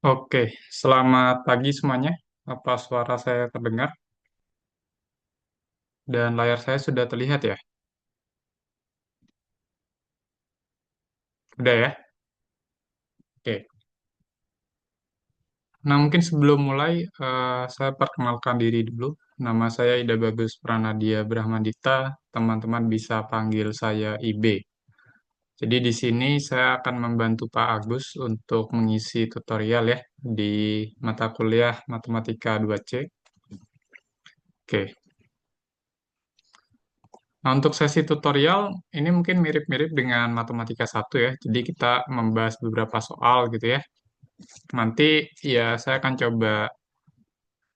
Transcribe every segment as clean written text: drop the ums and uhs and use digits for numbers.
Oke, selamat pagi semuanya. Apa suara saya terdengar? Dan layar saya sudah terlihat ya? Udah ya? Oke. Nah, mungkin sebelum mulai, saya perkenalkan diri dulu. Nama saya Ida Bagus Pranadia Brahmadita. Teman-teman bisa panggil saya IB. Jadi di sini saya akan membantu Pak Agus untuk mengisi tutorial ya di mata kuliah Matematika 2C. Oke. Nah, untuk sesi tutorial ini mungkin mirip-mirip dengan matematika satu ya. Jadi kita membahas beberapa soal gitu ya. Nanti ya saya akan coba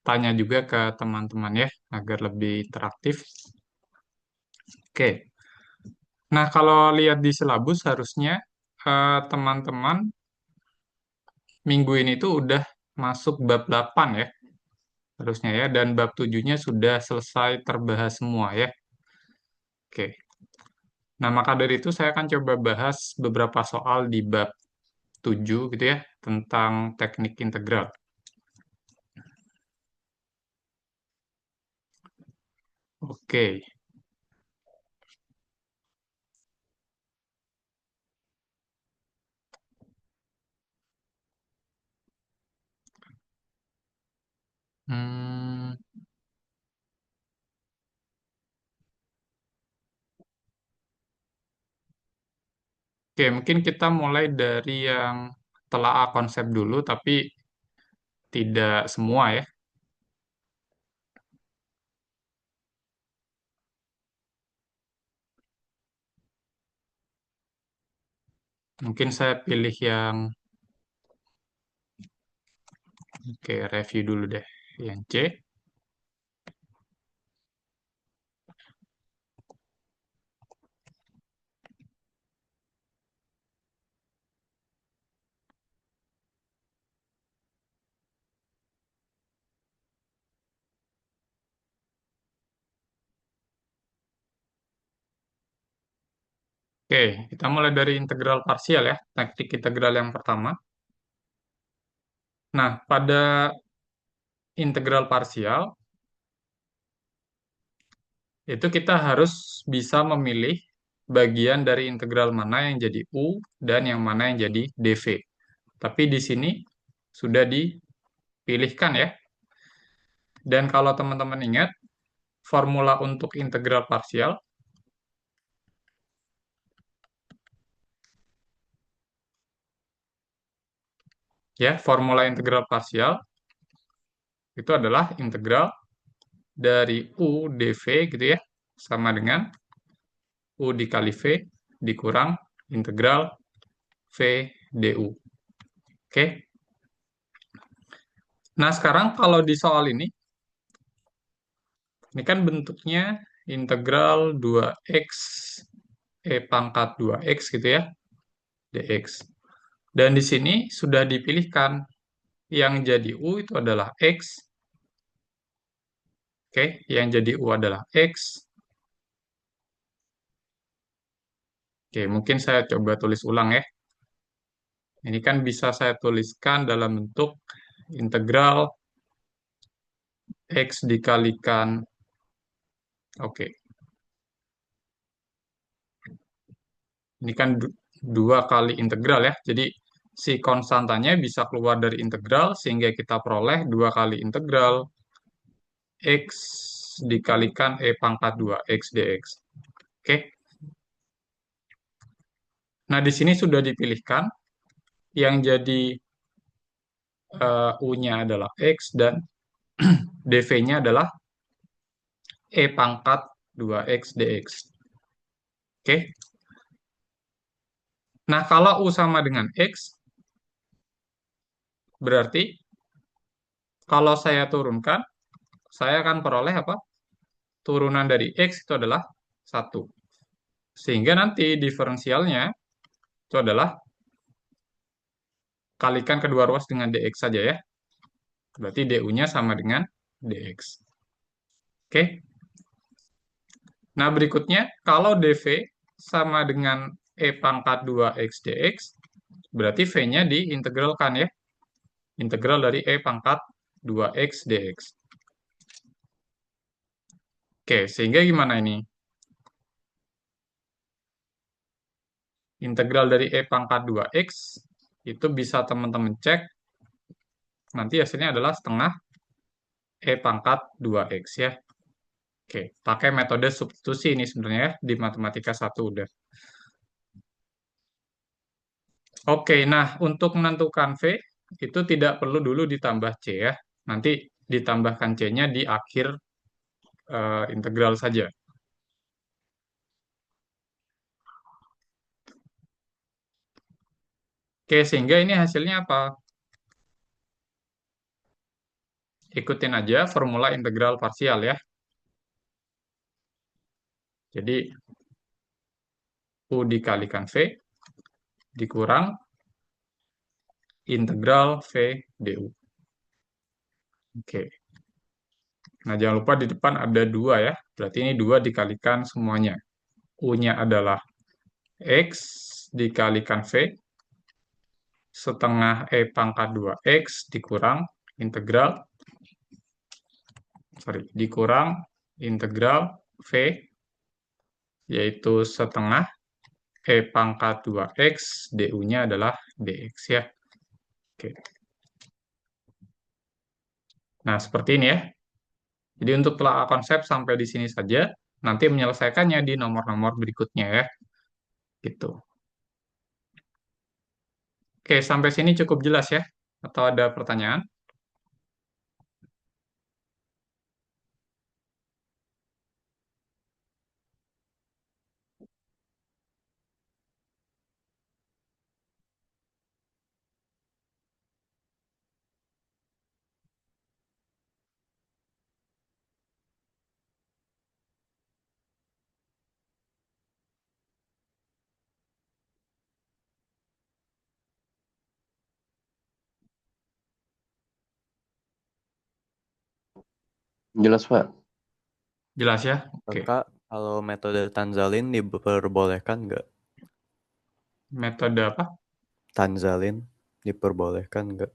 tanya juga ke teman-teman ya agar lebih interaktif. Oke. Nah, kalau lihat di silabus harusnya teman-teman minggu ini tuh udah masuk bab 8 ya harusnya ya, dan bab 7-nya sudah selesai terbahas semua ya. Oke. Nah, maka dari itu saya akan coba bahas beberapa soal di bab 7 gitu ya, tentang teknik integral. Oke. Hmm, oke, mungkin kita mulai dari yang telaah konsep dulu, tapi tidak semua ya. Mungkin saya pilih yang, oke, review dulu deh. Yang C. Oke, kita mulai dari integral parsial ya, teknik integral yang pertama. Nah, pada integral parsial, itu kita harus bisa memilih bagian dari integral mana yang jadi U dan yang mana yang jadi dV. Tapi di sini sudah dipilihkan ya. Dan kalau teman-teman ingat, formula untuk integral parsial, ya, formula integral parsial itu adalah integral dari U dV gitu ya, sama dengan U dikali V dikurang integral V du. Oke. Nah, sekarang kalau di soal ini kan bentuknya integral 2x E pangkat 2x gitu ya, dx. Dan di sini sudah dipilihkan yang jadi U itu adalah X. Oke, yang jadi U adalah X. Oke, mungkin saya coba tulis ulang ya. Ini kan bisa saya tuliskan dalam bentuk integral X dikalikan. Oke, ini kan dua kali integral ya. Jadi si konstantanya bisa keluar dari integral sehingga kita peroleh dua kali integral X dikalikan E pangkat 2 X dx. Oke. Nah, di sini sudah dipilihkan yang jadi U-nya adalah X dan dv-nya adalah E pangkat 2x dx. Oke. Nah, kalau U sama dengan X, berarti kalau saya turunkan, saya akan peroleh apa? Turunan dari X itu adalah 1. Sehingga nanti diferensialnya itu adalah kalikan kedua ruas dengan dx saja ya. Berarti du-nya sama dengan dx. Oke. Nah, berikutnya, kalau dv sama dengan E pangkat 2x dx, berarti V-nya diintegralkan ya. integral dari E pangkat 2x dx. Oke, sehingga gimana ini? Integral dari E pangkat 2x itu bisa teman-teman cek, nanti hasilnya adalah setengah E pangkat 2x ya. Oke, pakai metode substitusi ini sebenarnya ya, di matematika 1 udah. Oke, nah untuk menentukan V itu tidak perlu dulu ditambah C ya. Nanti ditambahkan C-nya di akhir integral saja. Oke, sehingga ini hasilnya apa? Ikutin aja formula integral parsial ya. Jadi U dikalikan V dikurang integral V du. Oke. Nah, jangan lupa di depan ada 2 ya. Berarti ini 2 dikalikan semuanya. U-nya adalah X dikalikan V setengah E pangkat 2X dikurang integral, dikurang integral V, yaitu setengah E pangkat 2X, du-nya adalah dx ya. Oke. Nah, seperti ini ya. Jadi untuk telah konsep sampai di sini saja, nanti menyelesaikannya di nomor-nomor berikutnya ya. Gitu. Oke, sampai sini cukup jelas ya? Atau ada pertanyaan? Jelas, Pak. Jelas ya? Oke. Kak, kalau metode Tanzalin diperbolehkan nggak? Metode apa? Tanzalin diperbolehkan nggak?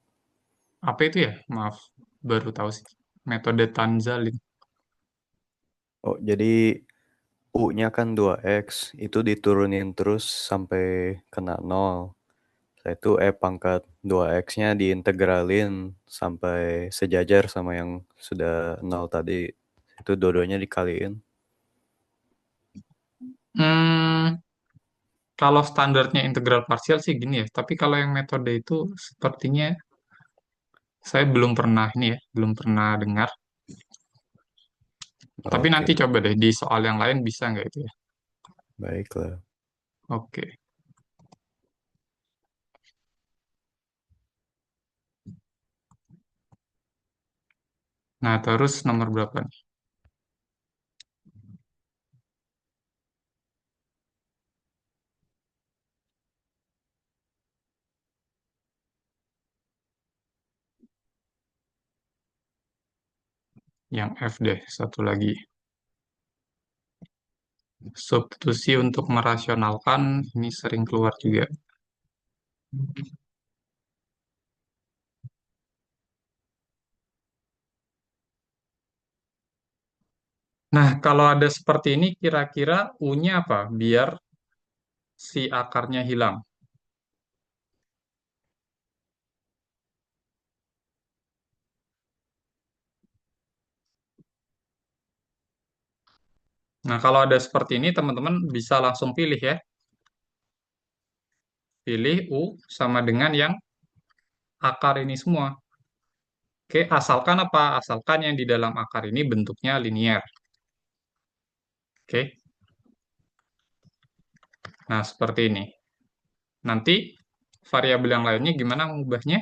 Apa itu ya? Maaf, baru tahu sih. Metode Tanzalin. Oh, jadi U-nya kan 2X, itu diturunin terus sampai kena 0. Setelah itu E pangkat 2X-nya diintegralin sampai sejajar sama yang sudah 0 tadi. Itu dua-duanya dikaliin. Hmm, kalau standarnya integral parsial sih gini ya. Tapi kalau yang metode itu sepertinya saya belum pernah ini ya, belum pernah dengar. Tapi nanti Oke, coba deh di soal yang lain bisa nggak itu ya? baiklah. Oke. Nah, terus nomor berapa nih? Yang F deh, satu lagi. Substitusi untuk merasionalkan, ini sering keluar juga. Nah, kalau ada seperti ini, kira-kira U-nya apa? Biar si akarnya hilang. Nah, kalau ada seperti ini, teman-teman bisa langsung pilih ya. Pilih U sama dengan yang akar ini semua. Oke, asalkan apa? Asalkan yang di dalam akar ini bentuknya linear. Oke, nah seperti ini. Nanti variabel yang lainnya gimana mengubahnya?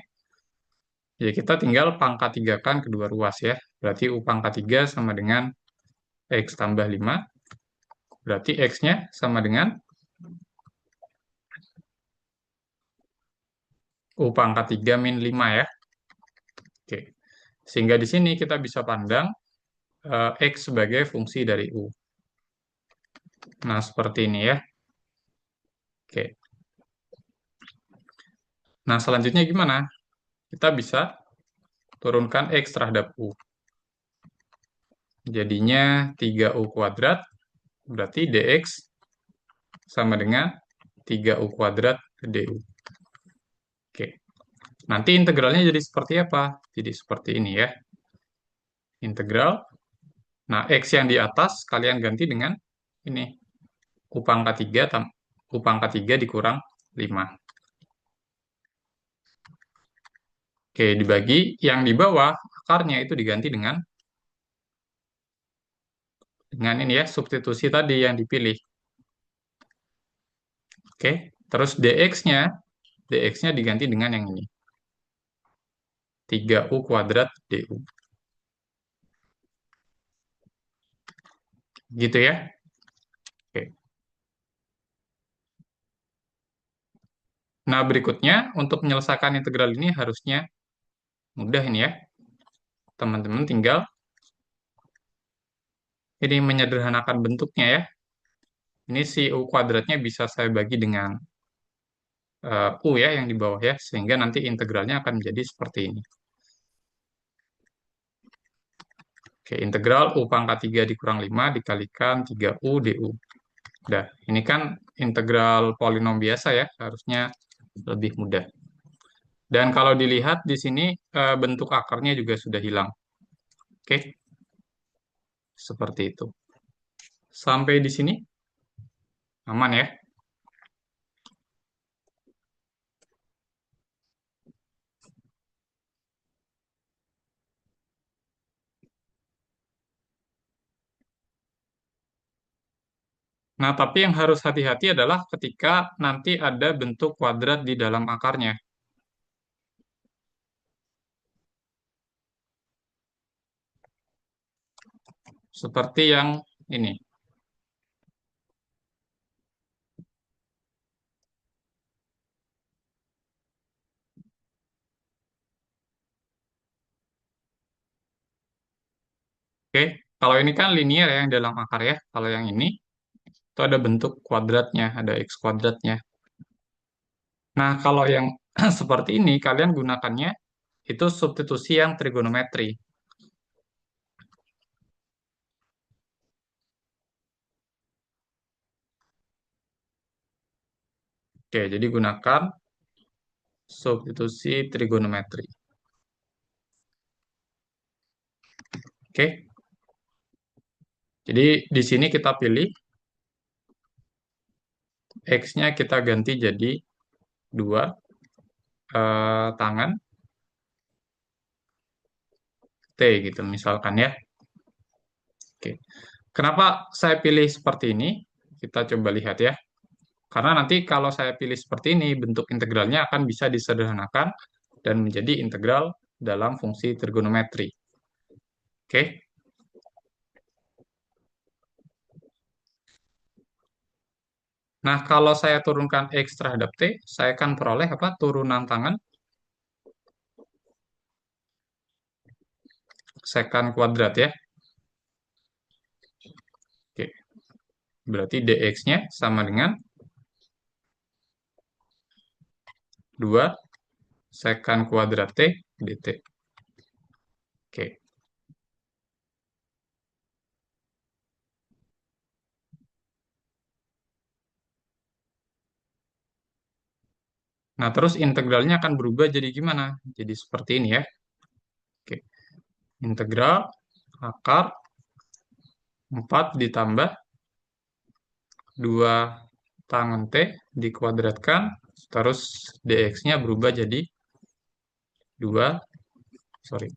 Ya, kita tinggal pangkat 3 kan kedua ruas ya. Berarti U pangkat 3 sama dengan X tambah 5. Berarti X-nya sama dengan U pangkat 3 min 5 ya. Oke. Sehingga di sini kita bisa pandang X sebagai fungsi dari U. Nah, seperti ini ya. Oke. Nah, selanjutnya gimana? kita bisa turunkan X terhadap U. Jadinya 3U kuadrat, berarti dx sama dengan 3U kuadrat du. Oke, nanti integralnya jadi seperti apa? Jadi seperti ini ya. Integral. Nah, X yang di atas kalian ganti dengan ini. U pangkat 3, U pangkat 3 dikurang 5. Oke, dibagi yang di bawah, akarnya itu diganti dengan ini ya, substitusi tadi yang dipilih. Oke, terus dx-nya diganti dengan yang ini. 3U kuadrat du. Gitu ya. Oke. Nah, berikutnya untuk menyelesaikan integral ini harusnya mudah ini ya. Teman-teman tinggal ini menyederhanakan bentuknya ya. Ini si U kuadratnya bisa saya bagi dengan U ya yang di bawah ya, sehingga nanti integralnya akan menjadi seperti ini. Oke, integral U pangkat 3 dikurang 5 dikalikan 3U du. Udah, ini kan integral polinom biasa ya, harusnya lebih mudah. Dan kalau dilihat di sini bentuk akarnya juga sudah hilang. Oke, seperti itu. Sampai di sini aman ya. Nah, tapi yang harus hati-hati adalah ketika nanti ada bentuk kuadrat di dalam akarnya. Seperti yang ini. Oke, kalau ini kan linear ya yang dalam akar ya. Kalau yang ini itu ada bentuk kuadratnya, ada x kuadratnya. Nah, kalau yang seperti ini kalian gunakannya itu substitusi yang trigonometri. Oke, jadi gunakan substitusi trigonometri. Oke. Jadi di sini kita pilih x-nya kita ganti jadi 2 tangan T gitu misalkan ya. Oke. Kenapa saya pilih seperti ini? Kita coba lihat ya. Karena nanti kalau saya pilih seperti ini, bentuk integralnya akan bisa disederhanakan dan menjadi integral dalam fungsi trigonometri. Oke. Nah, kalau saya turunkan X terhadap T, saya akan peroleh apa? Turunan tangan sekant kuadrat ya. Oke. Berarti dx-nya sama dengan 2 sekant kuadrat T dt. Oke. Nah, terus integralnya akan berubah jadi gimana? Jadi seperti ini ya. Oke. Integral akar 4 ditambah 2 tangan T dikuadratkan, terus dx-nya berubah jadi 2, sorry,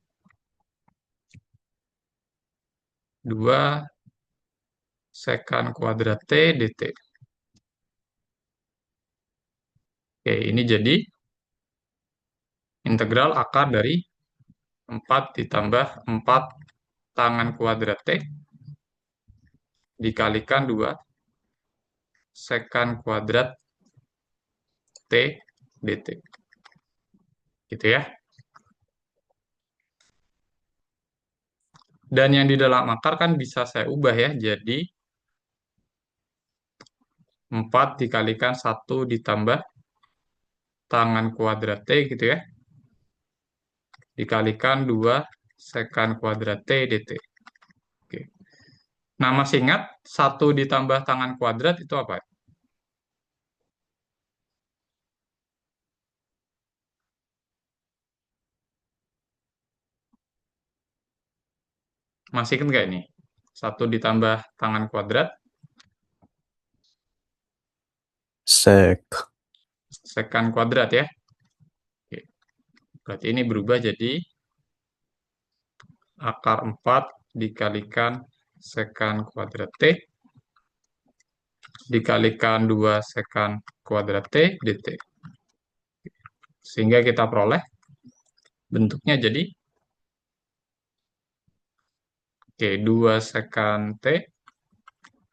2 sekant kuadrat T dt. Oke, ini jadi integral akar dari 4 ditambah 4 tangan kuadrat T dikalikan 2 sekant kuadrat T dt. Gitu ya. Dan yang di dalam akar kan bisa saya ubah ya, jadi 4 dikalikan 1 ditambah tangan kuadrat T gitu ya. dikalikan 2 sekan kuadrat T dt. Oke. Nah, masih ingat 1 ditambah tangan kuadrat itu apa? Masih ingat nggak ini? 1 ditambah tangan kuadrat, Sek. sekan kuadrat ya. Oke. Berarti ini berubah jadi akar 4 dikalikan sekan kuadrat T dikalikan 2 sekan kuadrat T dt. Sehingga kita peroleh bentuknya jadi oke, 2 sekan T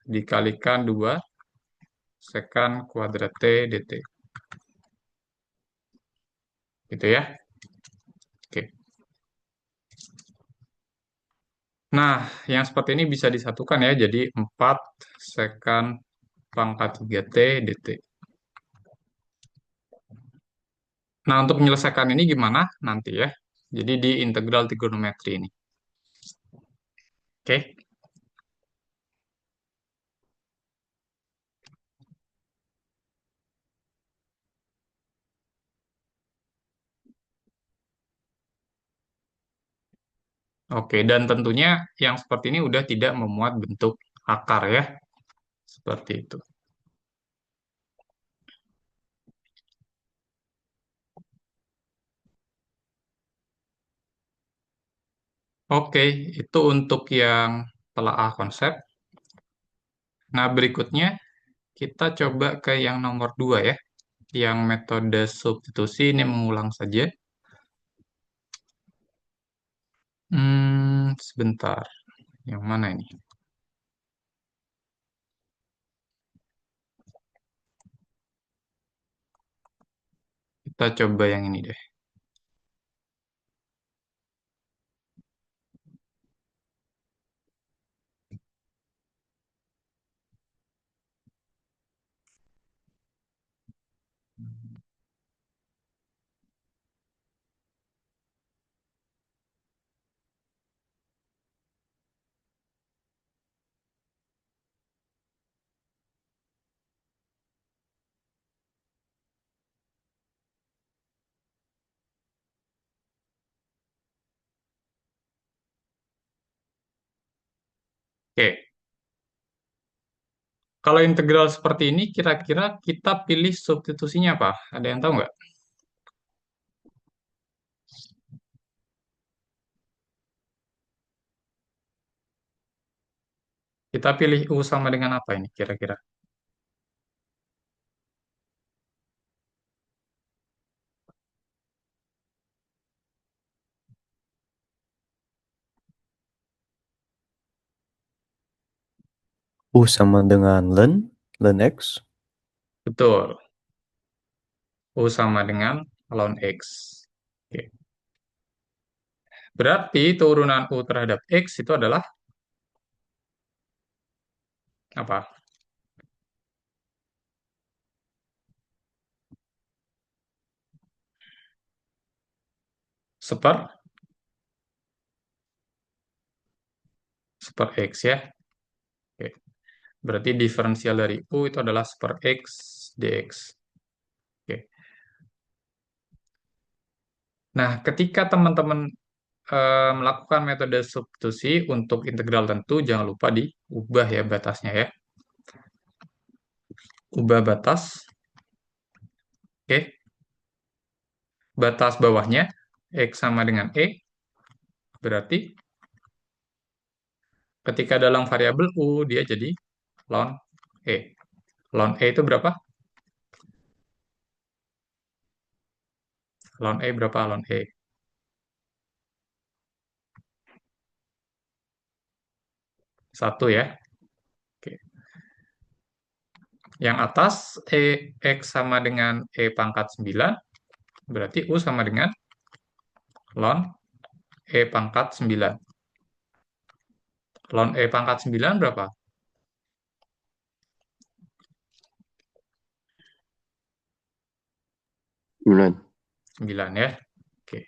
dikalikan 2 sekan kuadrat T dt. Gitu ya. Oke. Nah, yang seperti ini bisa disatukan ya, jadi 4 sekan pangkat 3T dt. Nah, untuk menyelesaikan ini gimana nanti ya? Jadi di integral trigonometri ini. Oke. Oke, dan tentunya yang seperti ini udah tidak memuat bentuk akar ya. Seperti itu. Oke, itu untuk yang telaah konsep. Nah, berikutnya kita coba ke yang nomor 2 ya. Yang metode substitusi ini mengulang saja. Sebentar. Yang mana ini? Kita coba yang ini deh. Oke, kalau integral seperti ini, kira-kira kita pilih substitusinya apa? Ada yang tahu nggak? Kita pilih U sama dengan apa ini kira-kira? U sama dengan len X. Betul. U sama dengan ln X. Oke. Berarti turunan U terhadap X itu adalah apa? Seper, seper X ya. Oke. Berarti diferensial dari U itu adalah seper X dx. Oke. Nah, ketika teman-teman melakukan metode substitusi untuk integral tentu, jangan lupa diubah ya batasnya ya. Ubah batas. Oke. Batas bawahnya, X sama dengan E, berarti ketika dalam variabel U, dia jadi ln E. Ln E itu berapa? Ln E berapa ln E? 1 ya. Oke. Yang atas, X sama dengan E pangkat 9, berarti U sama dengan ln E pangkat 9. Ln E pangkat 9 berapa? 9. 9 ya. Oke.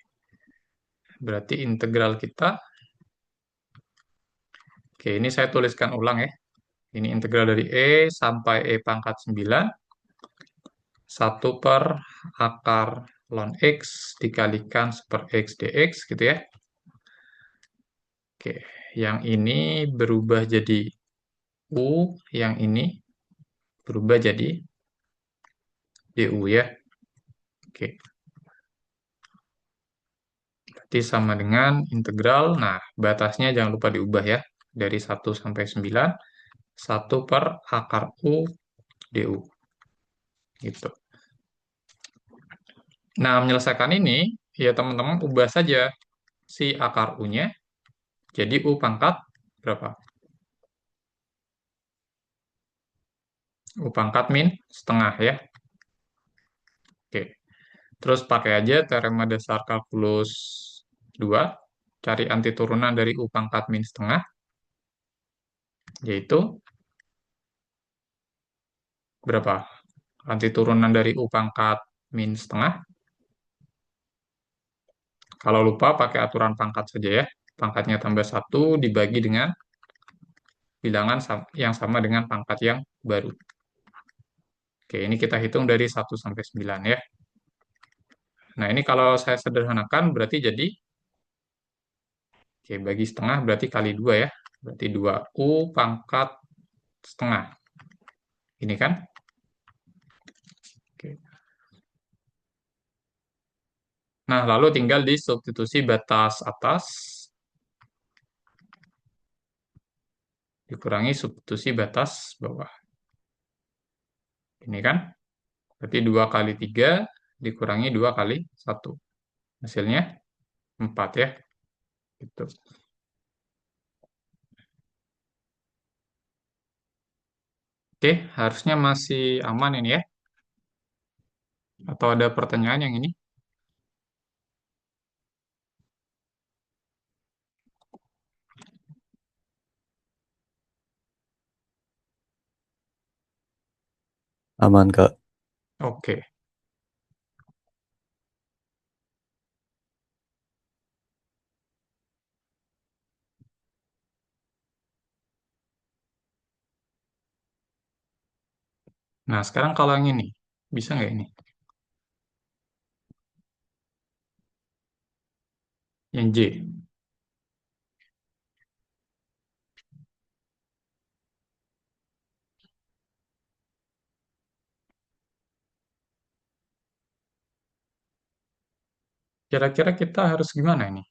Berarti integral kita, oke ini saya tuliskan ulang ya. Ini integral dari E sampai E pangkat 9, 1/akar ln X dikalikan per X dx gitu ya. Oke, yang ini berubah jadi U, yang ini berubah jadi DU ya. Oke, berarti sama dengan integral. Nah, batasnya jangan lupa diubah ya. Dari 1 sampai 9, 1/akar U DU. Gitu. Nah, menyelesaikan ini, ya teman-teman ubah saja si akar U-nya jadi U pangkat berapa? U pangkat min setengah ya. Oke. Terus pakai aja teorema dasar kalkulus 2, cari anti turunan dari U pangkat min setengah, yaitu berapa? Anti turunan dari U pangkat min setengah. Kalau lupa, pakai aturan pangkat saja ya. Pangkatnya tambah 1 dibagi dengan bilangan yang sama dengan pangkat yang baru. Oke, ini kita hitung dari 1 sampai 9 ya. Nah, ini kalau saya sederhanakan berarti jadi, oke, bagi setengah berarti kali 2 ya. Berarti 2U pangkat setengah. Ini kan? Oke. Nah, lalu tinggal disubstitusi batas atas, dikurangi substitusi batas bawah. Ini kan? Berarti 2 kali 3 dikurangi 2 kali 1. Hasilnya 4 ya. Gitu. Oke, harusnya masih aman ini ya. Atau ada pertanyaan yang ini? Aman, Kak. Oke. Nah, sekarang kalau yang ini, bisa nggak ini? Yang J. Kira-kira kita harus gimana ini?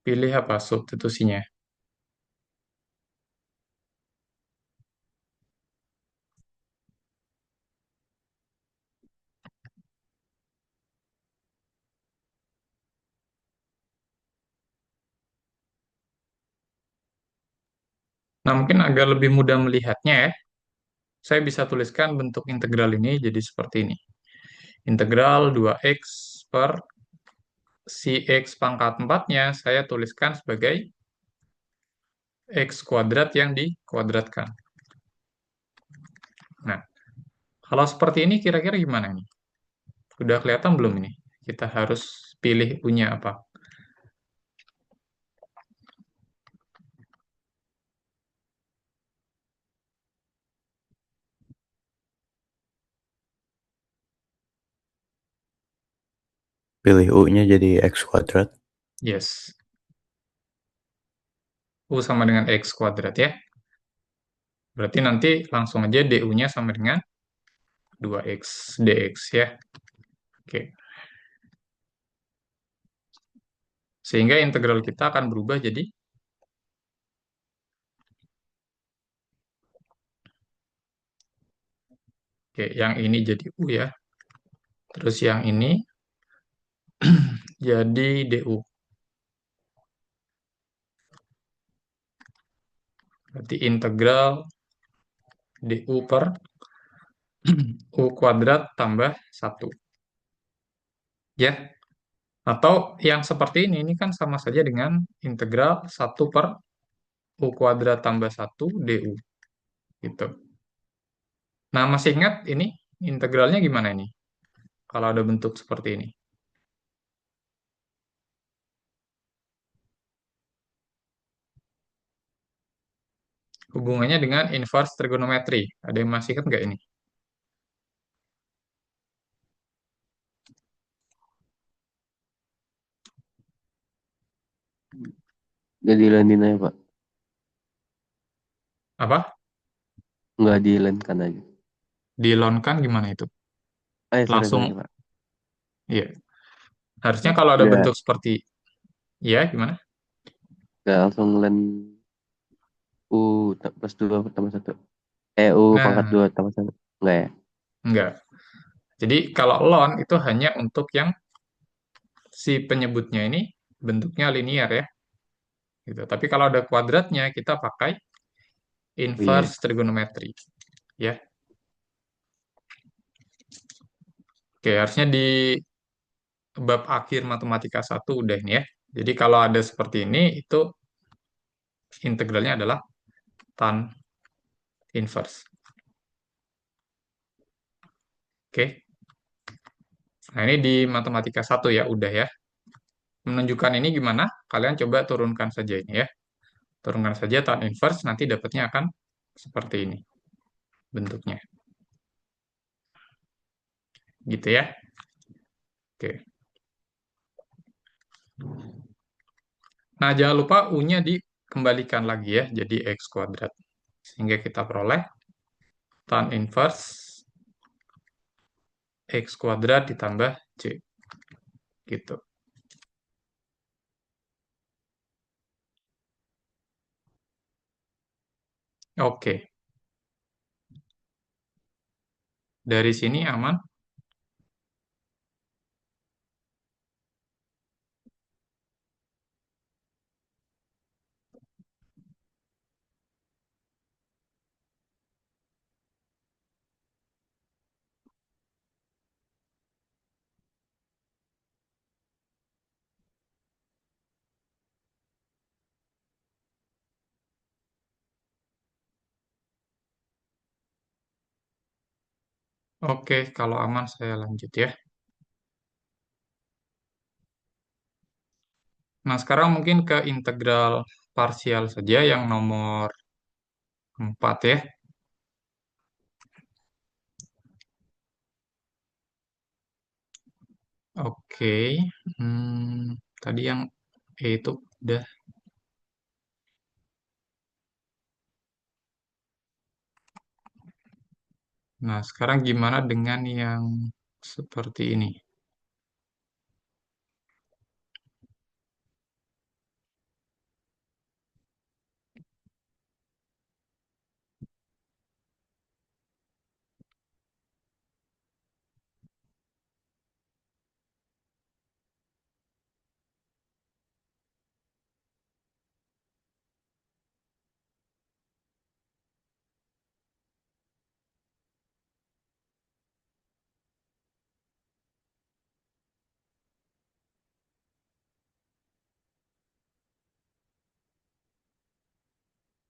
Pilih apa substitusinya? Nah, mungkin agak lebih mudah melihatnya ya. Saya bisa tuliskan bentuk integral ini jadi seperti ini. Integral 2x per si x pangkat 4-nya saya tuliskan sebagai x kuadrat yang dikuadratkan. Nah, kalau seperti ini kira-kira gimana ini? Udah kelihatan belum ini? Kita harus pilih punya apa? Pilih U-nya jadi X kuadrat. Yes. U sama dengan X kuadrat ya. Berarti nanti langsung aja DU-nya sama dengan 2X dx ya. Oke. Sehingga integral kita akan berubah jadi, oke, yang ini jadi U ya. Terus yang ini jadi DU. Berarti integral DU per U kuadrat tambah 1. Ya. Atau yang seperti ini kan sama saja dengan integral 1/U kuadrat tambah 1 DU. gitu. Nah, masih ingat ini integralnya gimana ini? Kalau ada bentuk seperti ini. Hubungannya dengan inverse trigonometry. Ada yang masih ingat nggak ini? Nggak dilanin aja, Pak. Apa? Nggak dilankan aja. Dilonkan gimana itu? Sorry, sorry, Langsung, Pak. iya. Harusnya kalau ada Nggak, bentuk seperti, ya gimana? nggak langsung len U plus 2 tambah 1. U pangkat Nah, 2 tambah 1. Nggak ya? enggak. Jadi kalau ln itu hanya untuk yang si penyebutnya ini bentuknya linear ya, gitu. Tapi kalau ada kuadratnya kita pakai Oh iya. inverse trigonometry, ya. Oke, harusnya di bab akhir matematika satu udah ini ya. Jadi kalau ada seperti ini itu integralnya adalah tan inverse. Oke. Nah, ini di matematika satu ya, udah ya. Menunjukkan ini gimana? Kalian coba turunkan saja ini ya. Turunkan saja tan inverse, nanti dapatnya akan seperti ini bentuknya. Gitu ya. Oke. Nah, jangan lupa U-nya dikembalikan lagi ya, jadi X kuadrat. Sehingga kita peroleh tan inverse X kuadrat ditambah C. Gitu. Oke. Dari sini aman? Oke, kalau aman saya lanjut ya. Nah, sekarang mungkin ke integral parsial saja yang nomor 4 ya. Oke. Tadi yang E itu udah. Nah, sekarang gimana dengan yang seperti ini?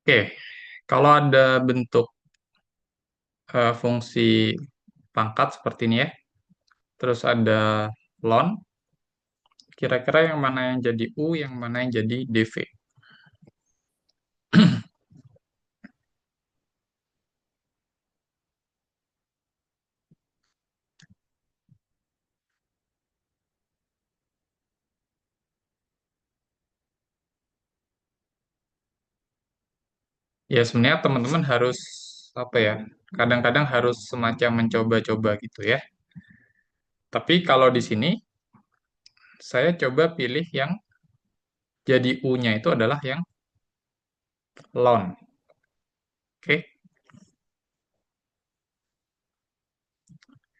Oke, kalau ada bentuk fungsi pangkat seperti ini ya, terus ada ln, kira-kira yang mana yang jadi U, yang mana yang jadi dv? Ya, sebenarnya teman-teman harus apa ya? Kadang-kadang harus semacam mencoba-coba gitu ya. Tapi kalau di sini saya coba pilih yang jadi U-nya itu adalah yang ln. Oke,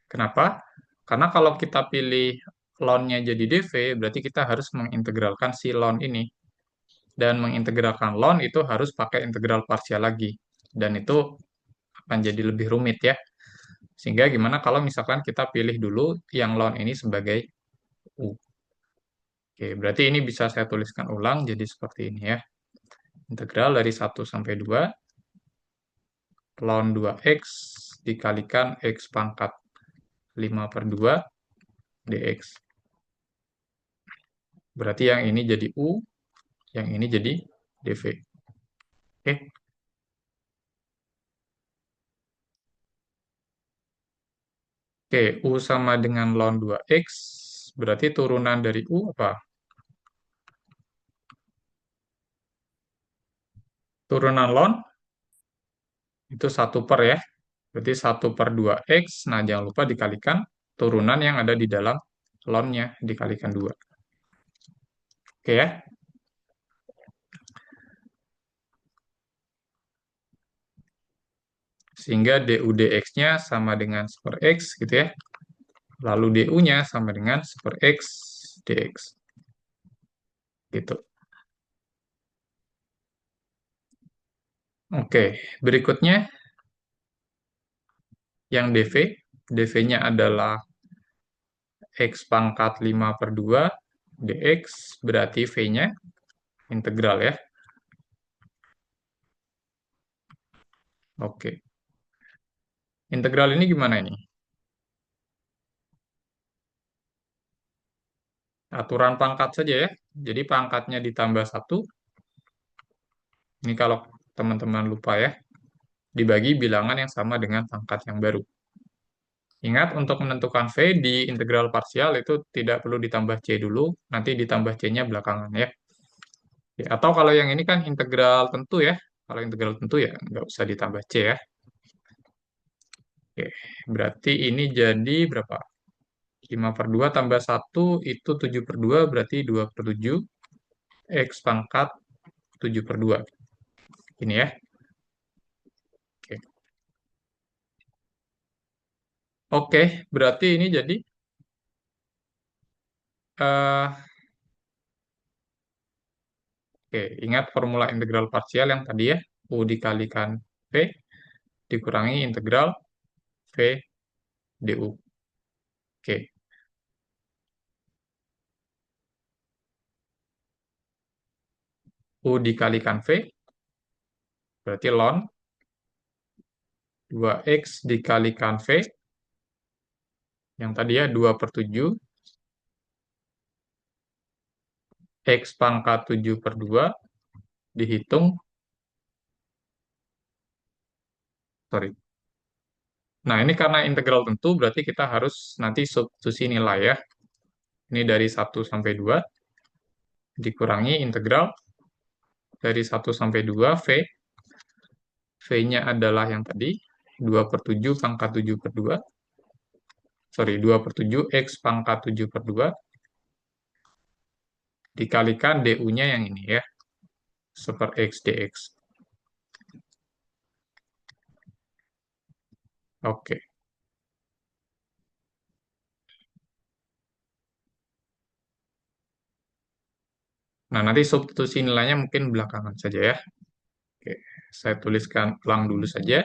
kenapa? Karena kalau kita pilih ln-nya jadi dv, berarti kita harus mengintegralkan si ln ini. Dan mengintegralkan ln itu harus pakai integral parsial lagi. Dan itu akan jadi lebih rumit ya. Sehingga gimana kalau misalkan kita pilih dulu yang ln ini sebagai U. Oke, berarti ini bisa saya tuliskan ulang jadi seperti ini ya. Integral dari 1 sampai 2 ln 2x dikalikan x pangkat 5 per 2 dx. Berarti yang ini jadi U, yang ini jadi dv. Oke. Oke, U sama dengan ln 2x, berarti turunan dari U apa? Turunan ln itu 1 per ya. Berarti 1/2x, nah jangan lupa dikalikan turunan yang ada di dalam ln-nya, dikalikan 2. Oke ya. Sehingga du dx-nya sama dengan 1/x gitu ya. Lalu du-nya sama dengan 1/x dx. Gitu. Oke, berikutnya yang dv. dv-nya adalah x pangkat 5 per 2 dx, berarti v-nya integral ya. Oke. Integral ini gimana ini? Aturan pangkat saja ya. Jadi pangkatnya ditambah 1. Ini kalau teman-teman lupa ya. Dibagi bilangan yang sama dengan pangkat yang baru. Ingat, untuk menentukan V di integral parsial itu tidak perlu ditambah C dulu, nanti ditambah C-nya belakangan ya. Oke, atau kalau yang ini kan integral tentu ya. Kalau integral tentu ya nggak usah ditambah C ya. Oke, berarti ini jadi berapa? 5 per 2 tambah 1 itu 7 per 2, berarti 2 per 7. X pangkat 7 per 2. Ini ya. Oke, Oke, berarti ini jadi eh oke, ingat formula integral parsial yang tadi ya. U dikalikan V dikurangi integral V du. Oke, U dikalikan V berarti ln 2x dikalikan V yang tadi ya 2 per 7 x pangkat 7 per 2 dihitung, sorry. Nah, ini karena integral tentu berarti kita harus nanti substitusi nilai ya. Ini dari 1 sampai 2 dikurangi integral dari 1 sampai 2 V. V-nya adalah yang tadi 2 per 7 pangkat 7 per 2. Sorry, 2 per 7 X pangkat 7 per 2 dikalikan du-nya yang ini ya. 1/x dx. Oke. Nah, nanti substitusi nilainya mungkin belakangan saja ya. Oke, saya tuliskan ulang dulu saja.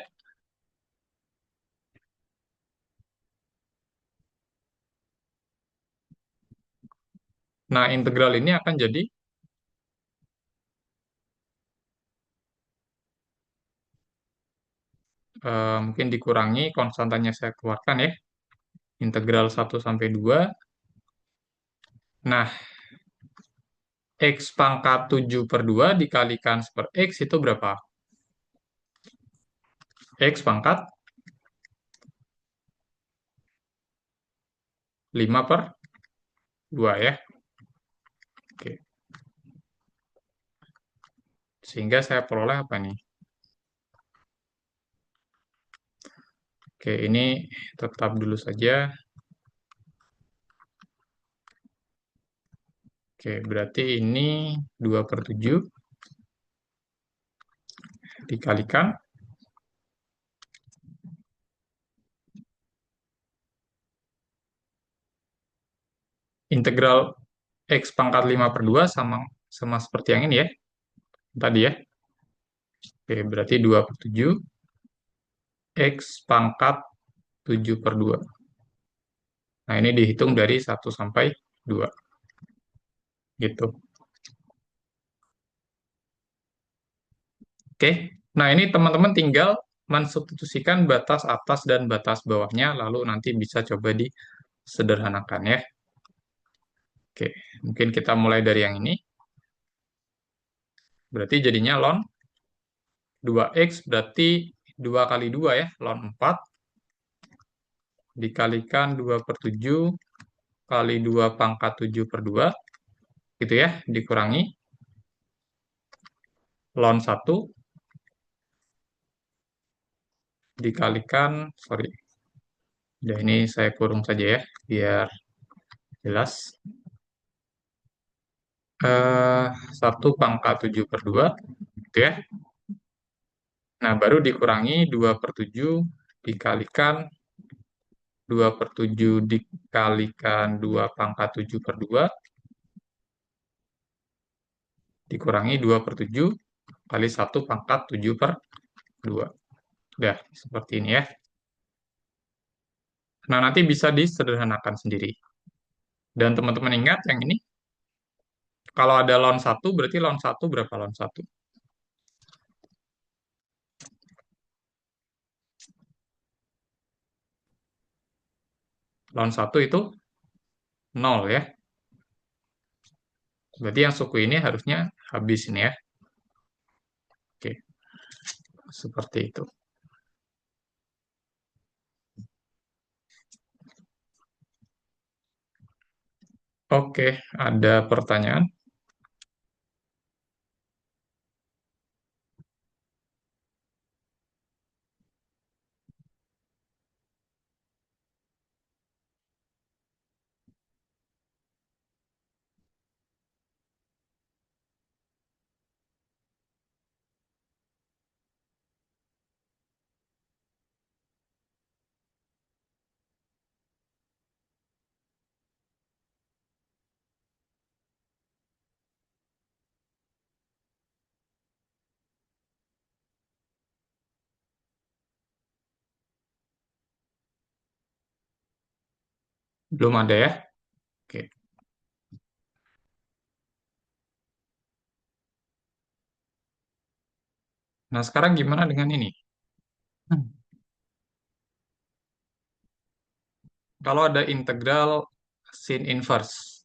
Nah, integral ini akan jadi mungkin dikurangi konstantanya saya keluarkan ya. Integral 1 sampai 2. Nah, X pangkat 7 per 2 dikalikan per X itu berapa? X pangkat 5 per 2 ya. Oke. Sehingga saya peroleh apa nih? Oke, ini tetap dulu saja. Oke, berarti ini 2 per 7 dikalikan integral X pangkat 5 per 2 sama sama seperti yang ini ya. Tadi ya. Oke, berarti 2 per 7 X pangkat 7 per 2. Nah, ini dihitung dari 1 sampai 2. Gitu. Oke. Nah, ini teman-teman tinggal mensubstitusikan batas atas dan batas bawahnya, lalu nanti bisa coba disederhanakan ya. Oke, mungkin kita mulai dari yang ini. Berarti jadinya ln 2x berarti 2 kali 2 ya, ln 4 dikalikan 2 per 7 kali 2 pangkat 7 per 2, gitu ya, dikurangi ln 1 dikalikan, sorry, ya ini saya kurung saja ya, biar jelas. 1 pangkat 7 per 2, gitu ya. Nah, baru dikurangi 2 per 7 dikalikan 2 per 7 dikalikan 2 pangkat 7 per 2 dikurangi 2 per 7 kali 1 pangkat 7 per 2. Udah, seperti ini ya. Nah, nanti bisa disederhanakan sendiri. Dan teman-teman ingat yang ini, kalau ada ln 1, berarti ln 1 berapa ln 1? Ln 1 itu 0 ya. Berarti yang suku ini harusnya habis ini ya. Oke, seperti itu. Oke, ada pertanyaan? Belum ada ya? Oke. Nah, sekarang gimana dengan ini? Hmm. Kalau ada integral sin inverse,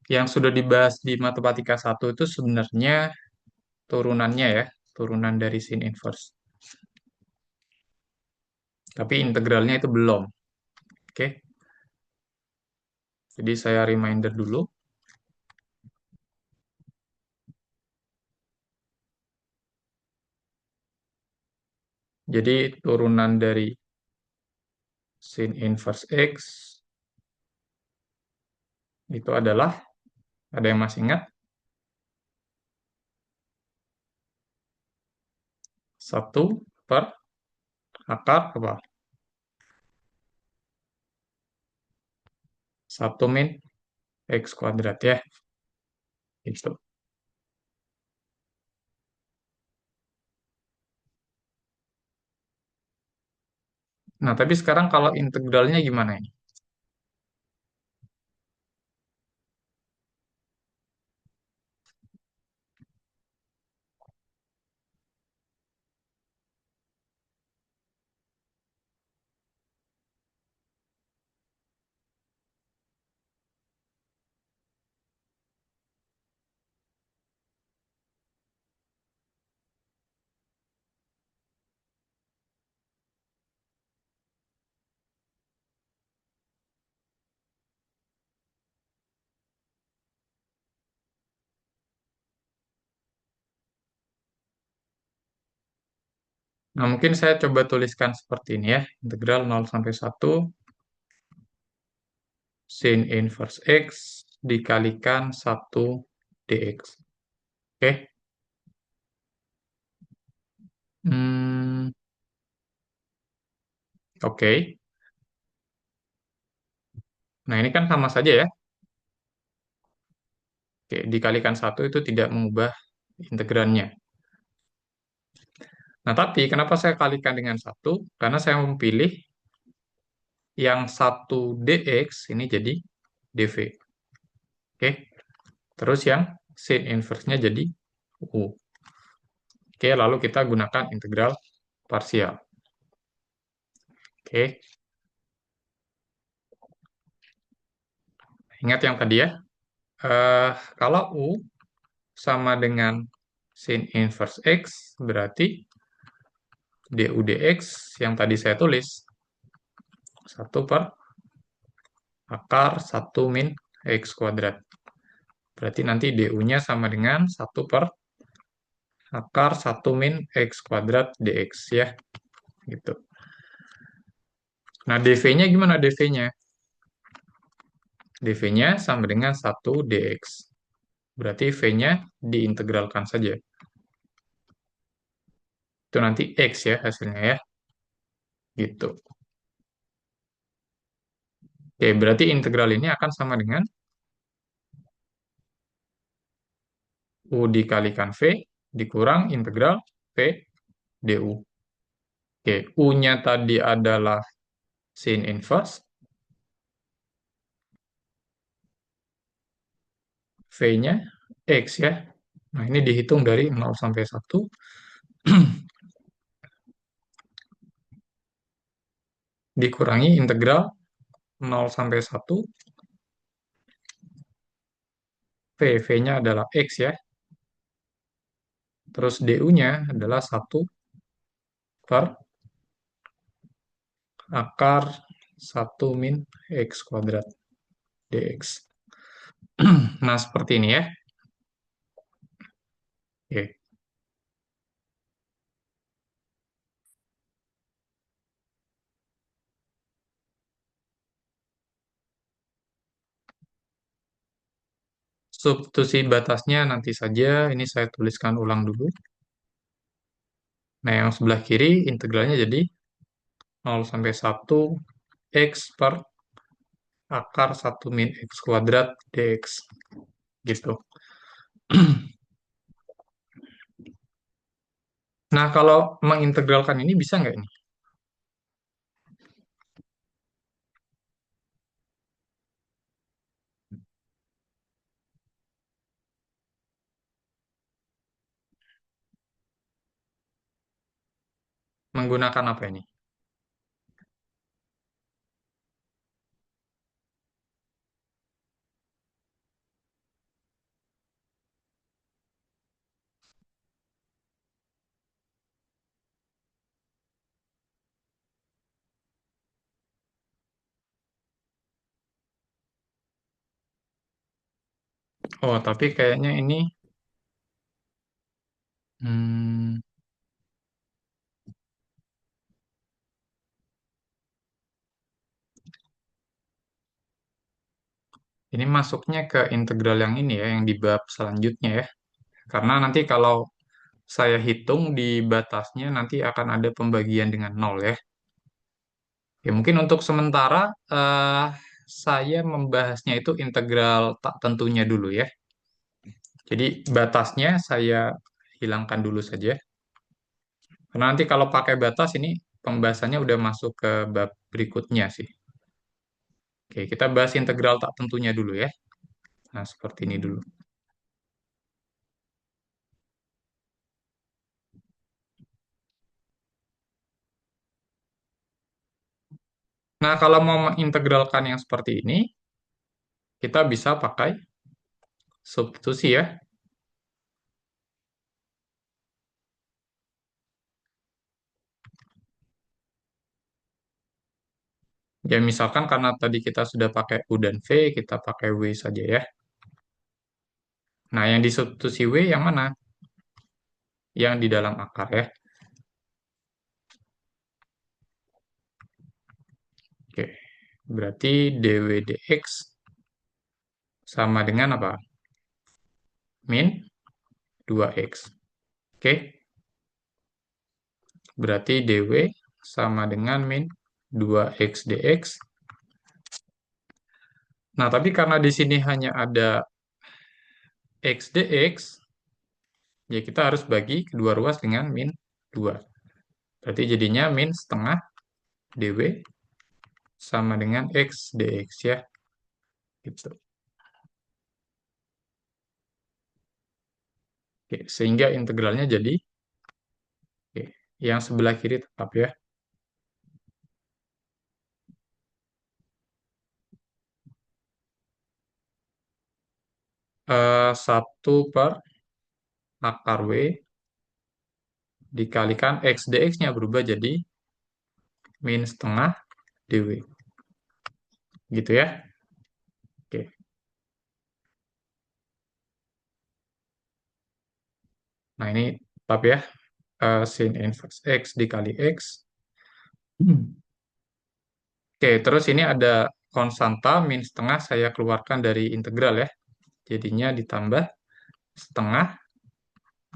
yang sudah dibahas di matematika 1 itu sebenarnya turunannya ya, turunan dari sin inverse. Tapi integralnya itu belum. Oke. Jadi saya reminder dulu. Jadi turunan dari sin inverse X itu adalah, ada yang masih ingat? 1 per akar apa? 1 min X kuadrat ya. Itu. Nah, tapi sekarang kalau integralnya gimana ini? Nah, mungkin saya coba tuliskan seperti ini ya. Integral 0 sampai 1 sin inverse X dikalikan 1 dx. Oke. Hmm, oke. Nah, ini kan sama saja ya. Oke, dikalikan 1 itu tidak mengubah integrannya. Nah, tapi kenapa saya kalikan dengan 1? Karena saya memilih yang 1 dx ini jadi dv. Oke. Terus yang sin inverse-nya jadi u. Oke, lalu kita gunakan integral parsial. Oke, ingat yang tadi ya. Kalau U sama dengan sin inverse X, berarti du dx yang tadi saya tulis, 1/(1 min X kuadrat. Berarti nanti du-nya sama dengan 1/(1 min X kuadrat dx ya. Gitu. Nah, dv-nya gimana dv-nya? dv-nya sama dengan 1 dx. Berarti v-nya diintegralkan saja. Itu nanti x ya hasilnya ya. Gitu. Oke, berarti integral ini akan sama dengan U dikalikan V dikurang integral V du. Oke, U-nya tadi adalah sin inverse, V-nya X ya. Nah, ini dihitung dari 0 sampai 1. Dikurangi integral 0 sampai 1. V-nya adalah X ya. Terus du-nya adalah 1/(1 min X kuadrat dx. Nah, seperti ini ya. Oke. Substitusi batasnya nanti saja. Ini saya tuliskan ulang dulu. Nah, yang sebelah kiri integralnya jadi 0 sampai 1 X per akar 1 min X kuadrat dx. Gitu. Nah, kalau mengintegralkan ini bisa nggak ini? Menggunakan apa ini? Oh, tapi kayaknya hmm, ini masuknya ke integral yang ini ya, yang di bab selanjutnya ya. Karena nanti kalau saya hitung di batasnya nanti akan ada pembagian dengan nol ya. Ya, mungkin untuk sementara saya membahasnya itu integral tak tentunya dulu ya. Jadi batasnya saya hilangkan dulu saja. Karena nanti kalau pakai batas ini pembahasannya udah masuk ke bab berikutnya sih. Oke, kita bahas integral tak tentunya dulu ya. Nah, seperti ini dulu. Nah, kalau mau mengintegralkan yang seperti ini, kita bisa pakai substitusi ya. Ya, misalkan karena tadi kita sudah pakai U dan V, kita pakai W saja ya. Nah, yang disubstitusi W yang mana? Yang di dalam akar ya. Oke, berarti dw dx sama dengan apa? Min 2x. Oke, berarti dw sama dengan min 2x dx. Nah, tapi karena di sini hanya ada x dx, ya kita harus bagi kedua ruas dengan min 2. Berarti jadinya min setengah dw sama dengan x dx ya. Gitu. Oke, sehingga integralnya jadi Yang sebelah kiri tetap ya. 1/akar W dikalikan X dx-nya berubah jadi min setengah dw. Gitu ya. Oke. Nah, ini tetap ya. Sin inverse X dikali X. Oke, terus ini ada konstanta min setengah saya keluarkan dari integral ya. Jadinya ditambah setengah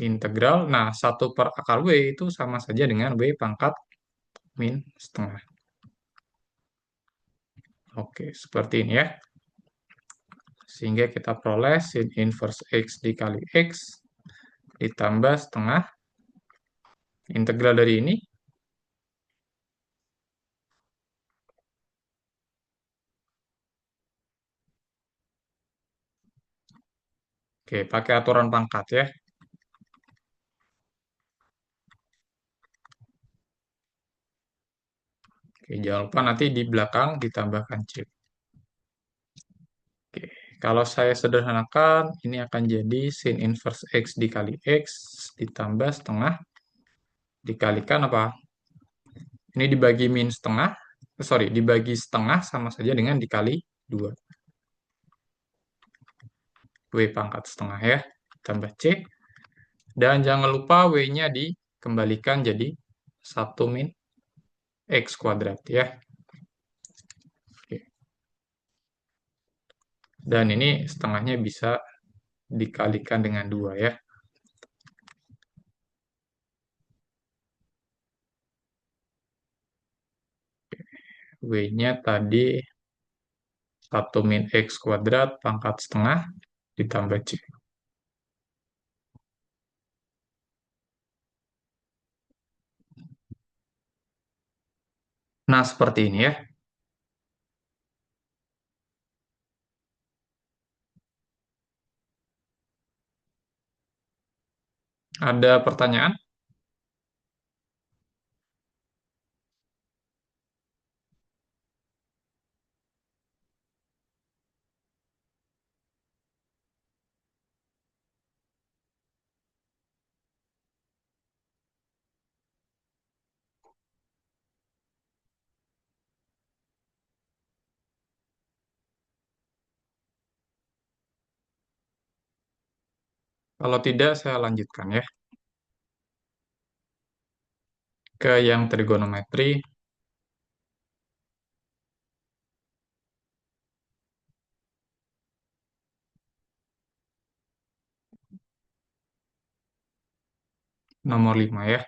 integral. Nah, 1/akar W itu sama saja dengan W pangkat min setengah. Oke, seperti ini ya. Sehingga kita peroleh sin inverse X dikali X ditambah setengah integral dari ini. Oke, pakai aturan pangkat ya. Oke, jangan lupa nanti di belakang ditambahkan C. Oke, kalau saya sederhanakan, ini akan jadi sin inverse X dikali X ditambah setengah dikalikan apa? Ini dibagi min setengah, dibagi setengah sama saja dengan dikali 2. W pangkat setengah ya, tambah C. Dan jangan lupa W-nya dikembalikan jadi 1 min X kuadrat ya. Oke. Dan ini setengahnya bisa dikalikan dengan 2 ya. W-nya tadi 1 min X kuadrat pangkat setengah ditambah C. Nah, seperti ini ya. Ada pertanyaan? Kalau tidak, saya lanjutkan ya. Ke yang trigonometri. Nomor 5 ya.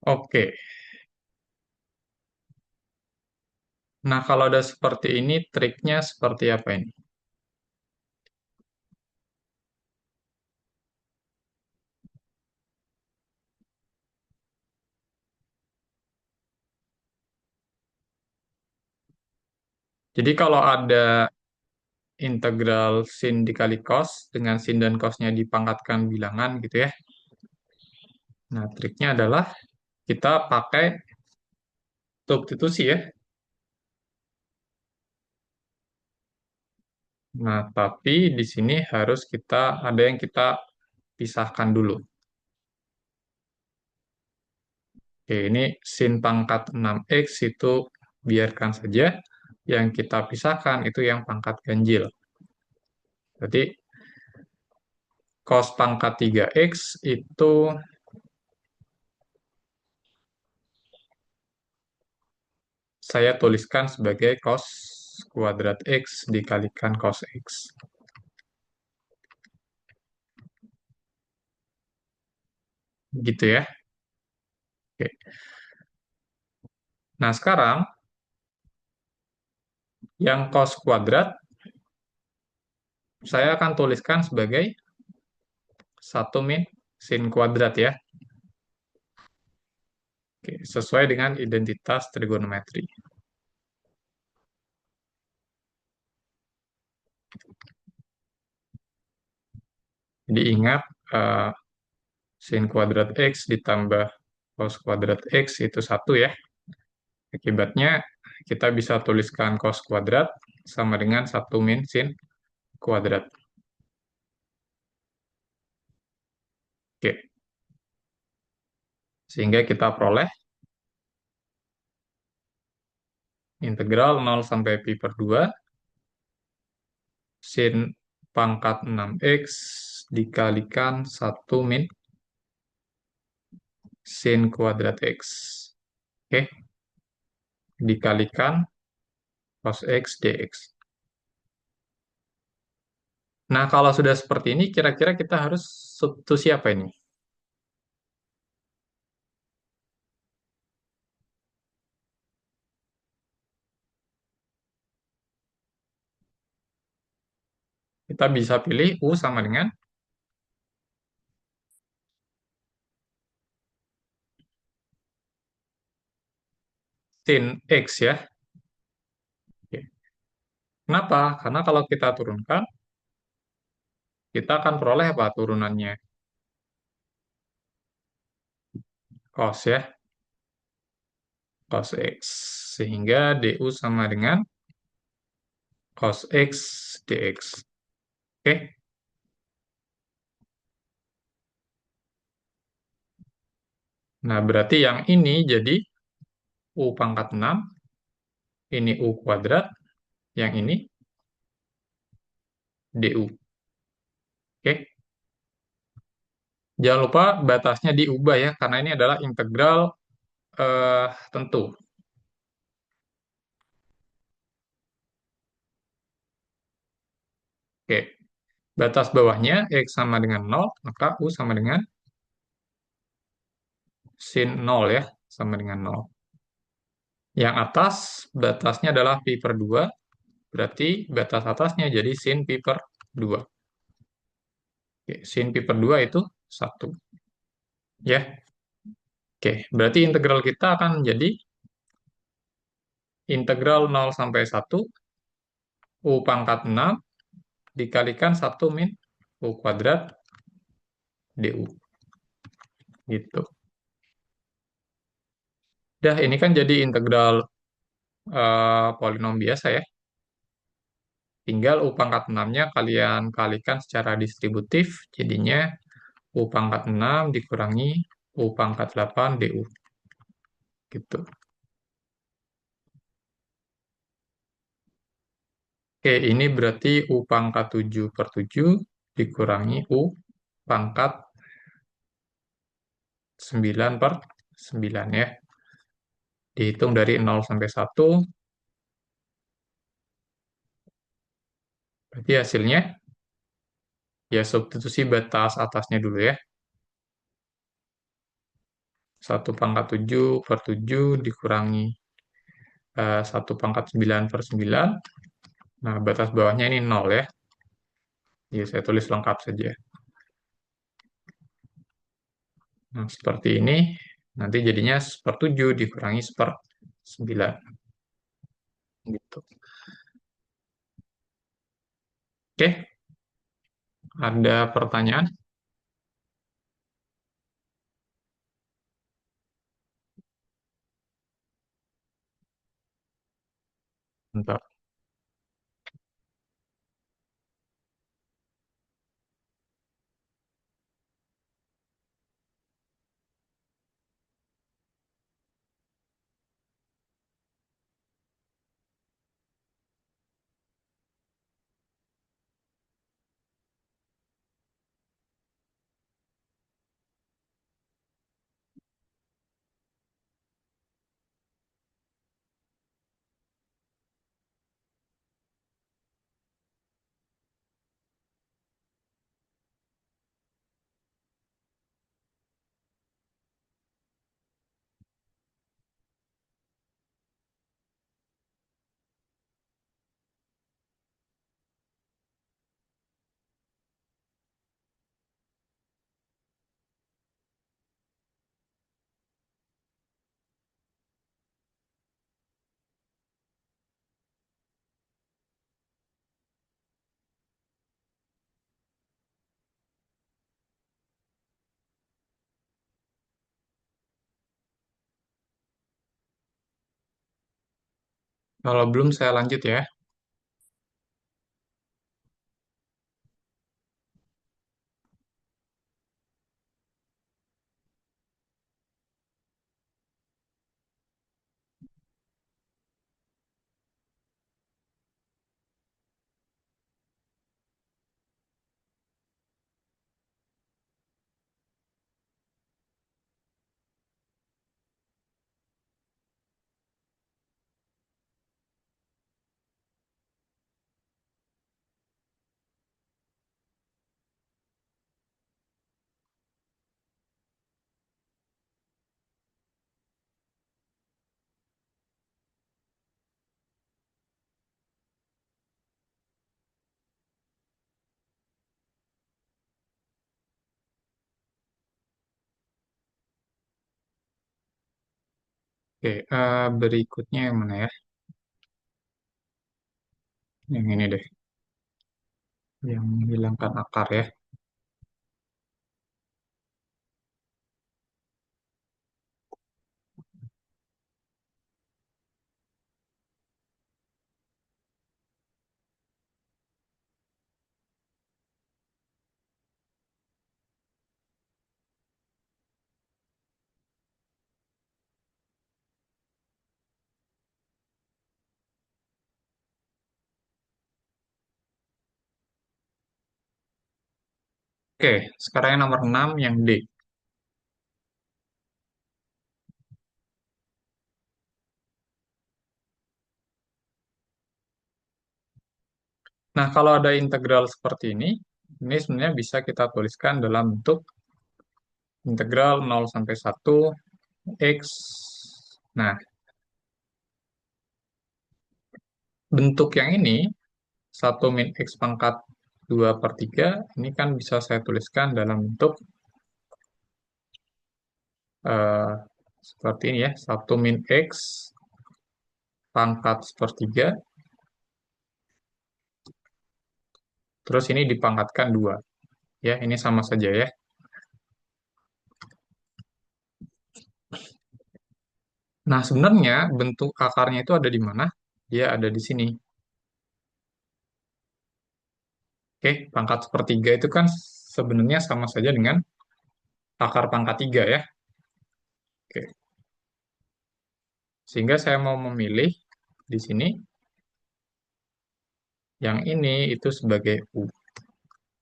Oke. Nah, kalau ada seperti ini, triknya seperti apa ini? Jadi kalau ada integral sin dikali cos dengan sin dan cosnya dipangkatkan bilangan gitu ya. Nah, triknya adalah kita pakai substitusi ya. Nah, tapi di sini harus ada yang kita pisahkan dulu. Oke, ini sin pangkat 6x itu biarkan saja. Yang kita pisahkan itu yang pangkat ganjil. Jadi cos pangkat 3x itu saya tuliskan sebagai cos kuadrat X dikalikan cos X. Gitu ya. Oke. Nah, sekarang yang cos kuadrat saya akan tuliskan sebagai 1 min sin kuadrat ya. Oke, sesuai dengan identitas trigonometri. Jadi ingat, eh, sin kuadrat X ditambah cos kuadrat X itu 1 ya. Akibatnya kita bisa tuliskan cos kuadrat sama dengan 1 min sin kuadrat. Oke, sehingga kita peroleh integral 0 sampai pi per 2 sin pangkat 6x dikalikan 1 min sin kuadrat x. Oke, dikalikan cos x dx. Nah, kalau sudah seperti ini, kira-kira kita harus substitusi apa ini? Kita bisa pilih U sama dengan sin X ya. Oke. Kenapa? Karena kalau kita turunkan, kita akan peroleh apa turunannya? Cos ya, cos X. Sehingga DU sama dengan cos X dx. Oke. Nah, berarti yang ini jadi U pangkat 6, ini U kuadrat, yang ini DU. Oke. Jangan lupa batasnya diubah ya, karena ini adalah integral tentu. Oke. Batas bawahnya X sama dengan 0, maka U sama dengan sin 0 ya, sama dengan 0. Yang atas batasnya adalah pi per 2, berarti batas atasnya jadi sin pi per 2. Oke, sin pi per 2 itu 1. Ya, oke. Berarti integral kita akan menjadi integral 0 sampai 1, U pangkat 6, dikalikan 1 min U kuadrat DU. Gitu. Dah, ini kan jadi integral polinom biasa ya. Tinggal U pangkat 6-nya kalian kalikan secara distributif, jadinya U pangkat 6 dikurangi U pangkat 8 DU. Gitu. Oke, ini berarti U pangkat 7 per 7 dikurangi U pangkat 9 per 9 ya. Dihitung dari 0 sampai 1, berarti hasilnya ya substitusi batas atasnya dulu ya. 1 pangkat 7 per 7 dikurangi 1 pangkat 9 per 9. Nah, batas bawahnya ini 0 ya. Ya, saya tulis lengkap saja. Nah, seperti ini. Nanti jadinya 1/7 dikurangi 1/9. Gitu. Oke, ada pertanyaan? Bentar. Kalau belum saya lanjut ya. Oke, berikutnya yang mana ya? Yang ini deh, yang menghilangkan akar ya. Oke, sekarang yang nomor 6 yang D. Nah, kalau ada integral seperti ini sebenarnya bisa kita tuliskan dalam bentuk integral 0 sampai 1 X. Nah, bentuk yang ini, 1 min X pangkat 2 per 3, ini kan bisa saya tuliskan dalam bentuk eh, seperti ini ya, 1 min X pangkat sepertiga, terus ini dipangkatkan 2. Ya, ini sama saja ya. Nah, sebenarnya bentuk akarnya itu ada di mana? Dia ada di sini. Oke, pangkat sepertiga itu kan sebenarnya sama saja dengan akar pangkat 3 ya. Oke, sehingga saya mau memilih di sini yang ini itu sebagai U.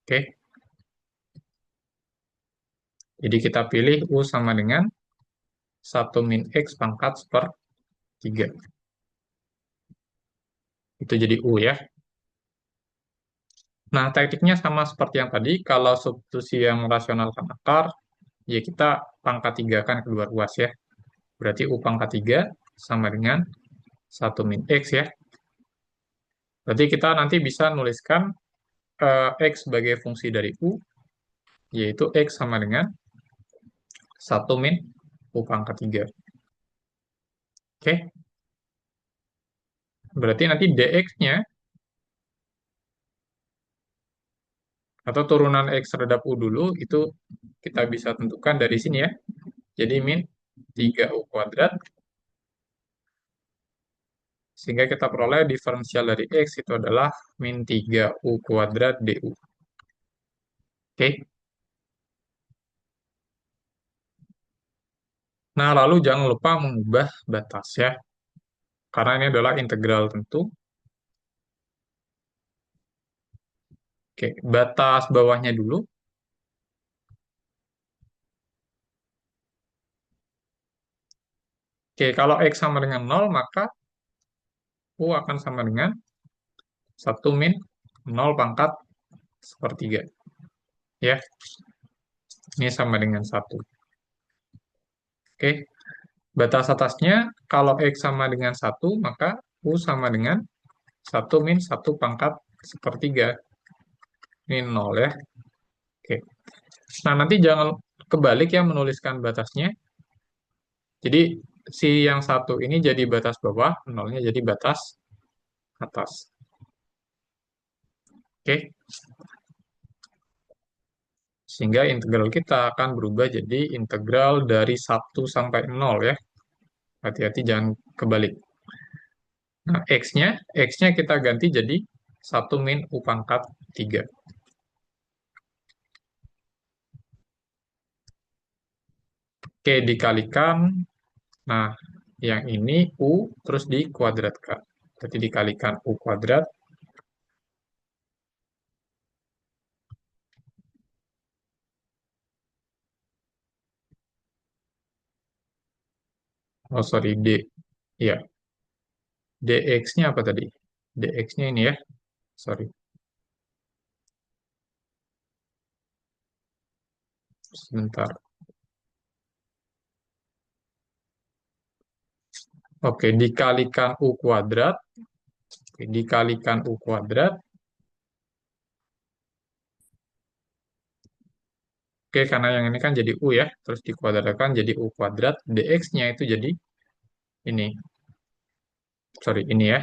Oke, jadi kita pilih U sama dengan 1 min X pangkat sepertiga. Itu jadi U ya. Nah, tekniknya sama seperti yang tadi. Kalau substitusi yang merasionalkan akar, ya kita pangkat 3 kan kedua ruas ya. Berarti U pangkat 3 sama dengan 1 min X ya. Berarti kita nanti bisa nuliskan X sebagai fungsi dari U, yaitu X sama dengan 1 min U pangkat 3. Oke, berarti nanti dx-nya atau turunan X terhadap U dulu, itu kita bisa tentukan dari sini ya. Jadi min 3U kuadrat, sehingga kita peroleh diferensial dari X itu adalah min 3U kuadrat DU. Oke, nah lalu jangan lupa mengubah batas ya, karena ini adalah integral tentu. Oke, batas bawahnya dulu. Oke, kalau X sama dengan 0, maka U akan sama dengan 1 min 0 pangkat sepertiga. Ya, ini sama dengan 1. Oke, batas atasnya, kalau X sama dengan 1, maka U sama dengan 1 min 1 pangkat sepertiga. Ini 0 ya. Oke. Nah, nanti jangan kebalik ya menuliskan batasnya. Jadi, si yang satu ini jadi batas bawah, nolnya jadi batas atas. Oke. Sehingga integral kita akan berubah jadi integral dari 1 sampai 0 ya. Hati-hati jangan kebalik. Nah, X-nya kita ganti jadi 1 min U pangkat 3. Oke, dikalikan. Nah, yang ini U terus dikuadratkan. Jadi dikalikan U kuadrat. Oh, sorry, D. Ya, dx-nya apa tadi? Dx-nya ini ya. Sorry, sebentar. Oke, dikalikan U kuadrat. Oke, dikalikan U kuadrat. Oke, karena yang ini kan jadi U ya. Terus dikuadratkan jadi U kuadrat. Dx-nya itu jadi ini. Sorry, ini ya.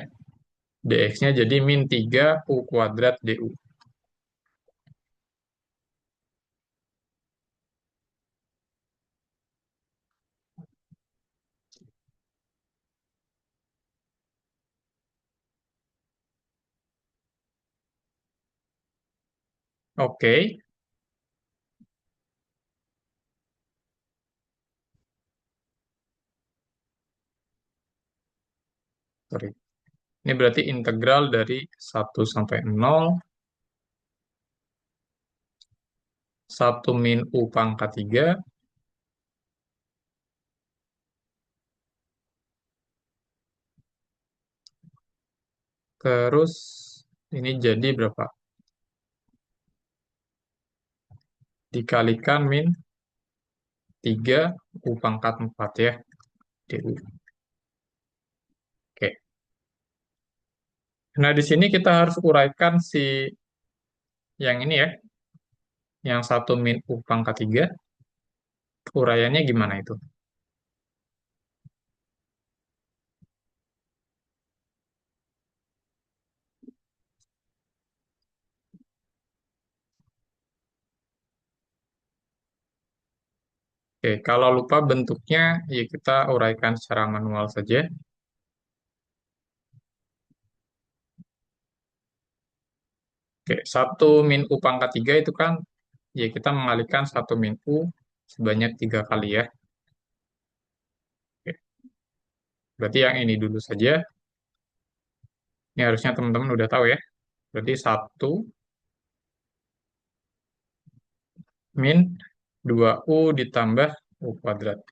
Dx-nya jadi min 3 U kuadrat du. Oke, sorry. Ini berarti integral dari 1 sampai 0, 1 min U pangkat 3, terus ini jadi berapa? Dikalikan min 3 U pangkat 4 ya, du. Oke. Nah, di sini kita harus uraikan si yang ini ya, yang 1 min U pangkat 3, uraiannya gimana itu? Oke, kalau lupa bentuknya, ya kita uraikan secara manual saja. Oke, 1 min U pangkat 3 itu kan, ya kita mengalihkan 1 min U sebanyak 3 kali ya. Oke, berarti yang ini dulu saja. Ini harusnya teman-teman udah tahu ya. Berarti 1 min 2U ditambah U kuadrat.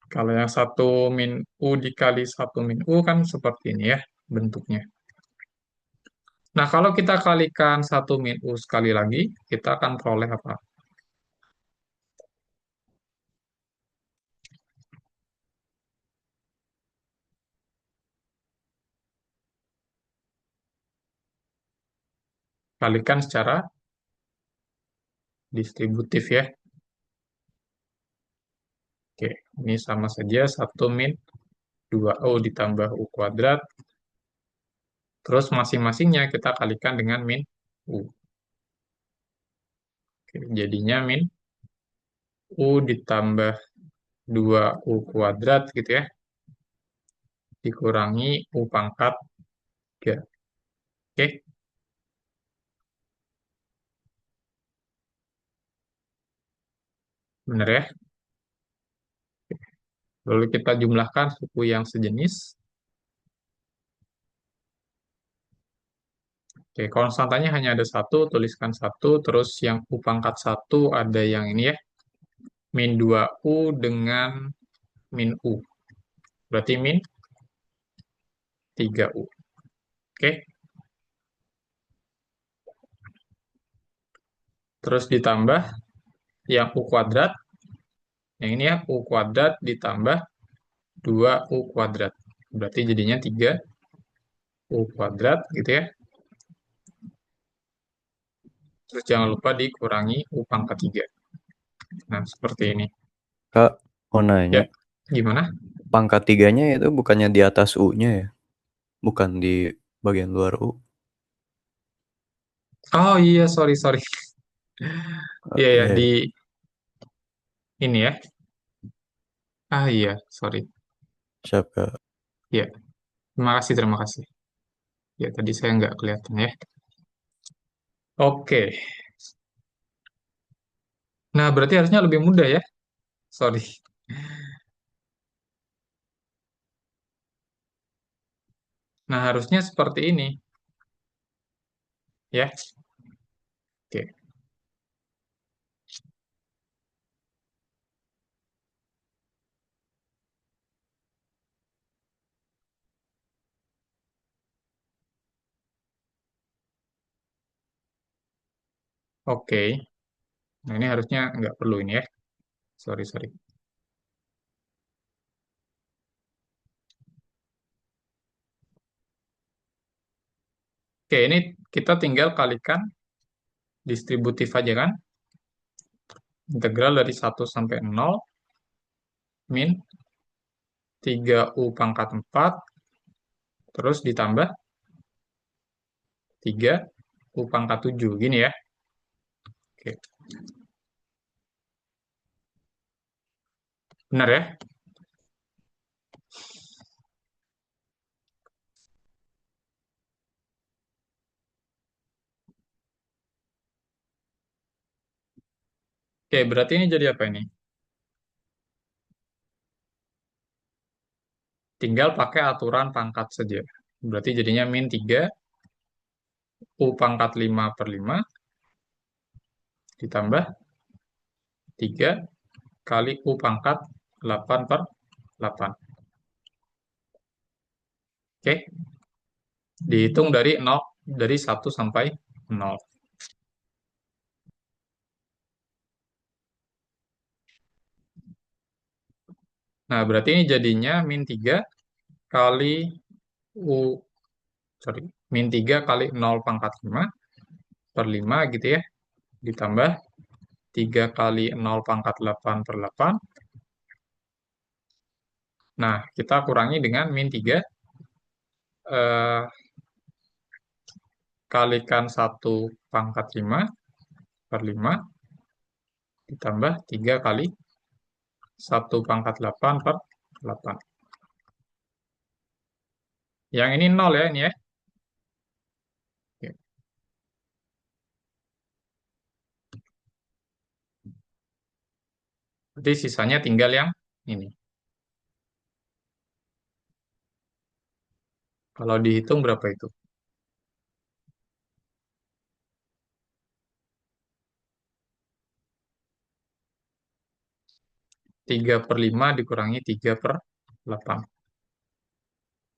Kalau yang 1 min U dikali 1 min U kan seperti ini ya bentuknya. Nah, kalau kita kalikan 1 min U sekali lagi, kita akan peroleh apa? Kalikan secara distributif ya. Oke, ini sama saja 1 min 2U ditambah U kuadrat. Terus masing-masingnya kita kalikan dengan min U. Oke, jadinya min U ditambah 2U kuadrat gitu ya. Dikurangi U pangkat 3. Oke, benar ya? Lalu kita jumlahkan suku yang sejenis. Oke, konstantanya hanya ada satu, tuliskan satu. Terus yang U pangkat 1 ada yang ini ya. Min 2U dengan min U. Berarti min 3U. Oke, terus ditambah yang U kuadrat. Yang ini ya, U kuadrat ditambah 2U kuadrat. Berarti jadinya 3U kuadrat gitu ya. Terus jangan lupa dikurangi U pangkat 3. Nah, seperti ini. Kak, mau nanya, Ya, gimana? pangkat 3-nya itu bukannya di atas U-nya ya? Bukan di bagian luar U. Oh iya, sorry, sorry. Iya ya, Iya, di iya. ini ya. Ah iya, sorry. Siap, Kak. Ya. Terima kasih, terima kasih. Ya, tadi saya nggak kelihatan ya. Oke. Nah, berarti harusnya lebih mudah ya. Sorry. Nah, harusnya seperti ini ya. Oke. Oke. Nah, ini harusnya nggak perlu ini ya. Sorry, sorry. Oke, ini kita tinggal kalikan distributif aja kan. Integral dari 1 sampai 0 min 3U pangkat 4 terus ditambah 3U pangkat 7. Gini ya. Oke. Benar ya? Oke, berarti ini jadi apa ini? Tinggal pakai aturan pangkat saja. Berarti jadinya min 3 U pangkat 5/5 ditambah 3 kali U pangkat 8/8. Oke, dihitung dari 0, dari 1 sampai 0. Nah, berarti ini jadinya min 3 kali U, sorry, min 3 kali 0/5/5 gitu ya, ditambah 3 kali 0/8/8. Nah, kita kurangi dengan min 3 eh, kalikan 1/5/5 ditambah 3 kali 1/8/8. Yang ini 0 ya, ini ya. Oke. Berarti sisanya tinggal yang ini. Kalau dihitung berapa itu? 3/5 dikurangi 3/8.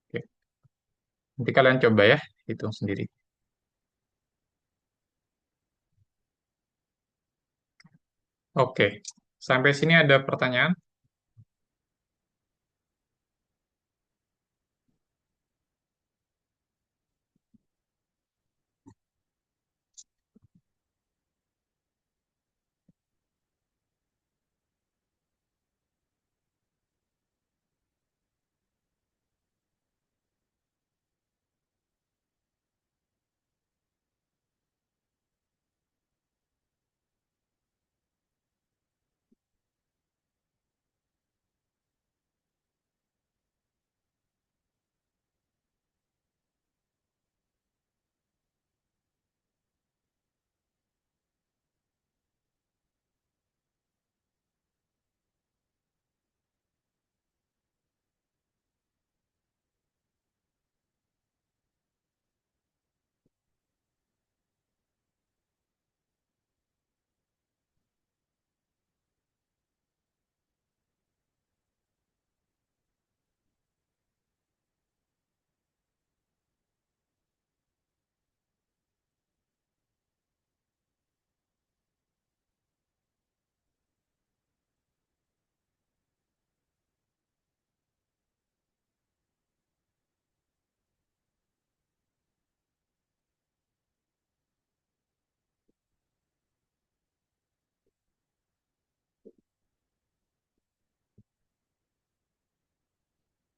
Oke. Nanti kalian coba ya, hitung sendiri. Oke. Sampai sini ada pertanyaan?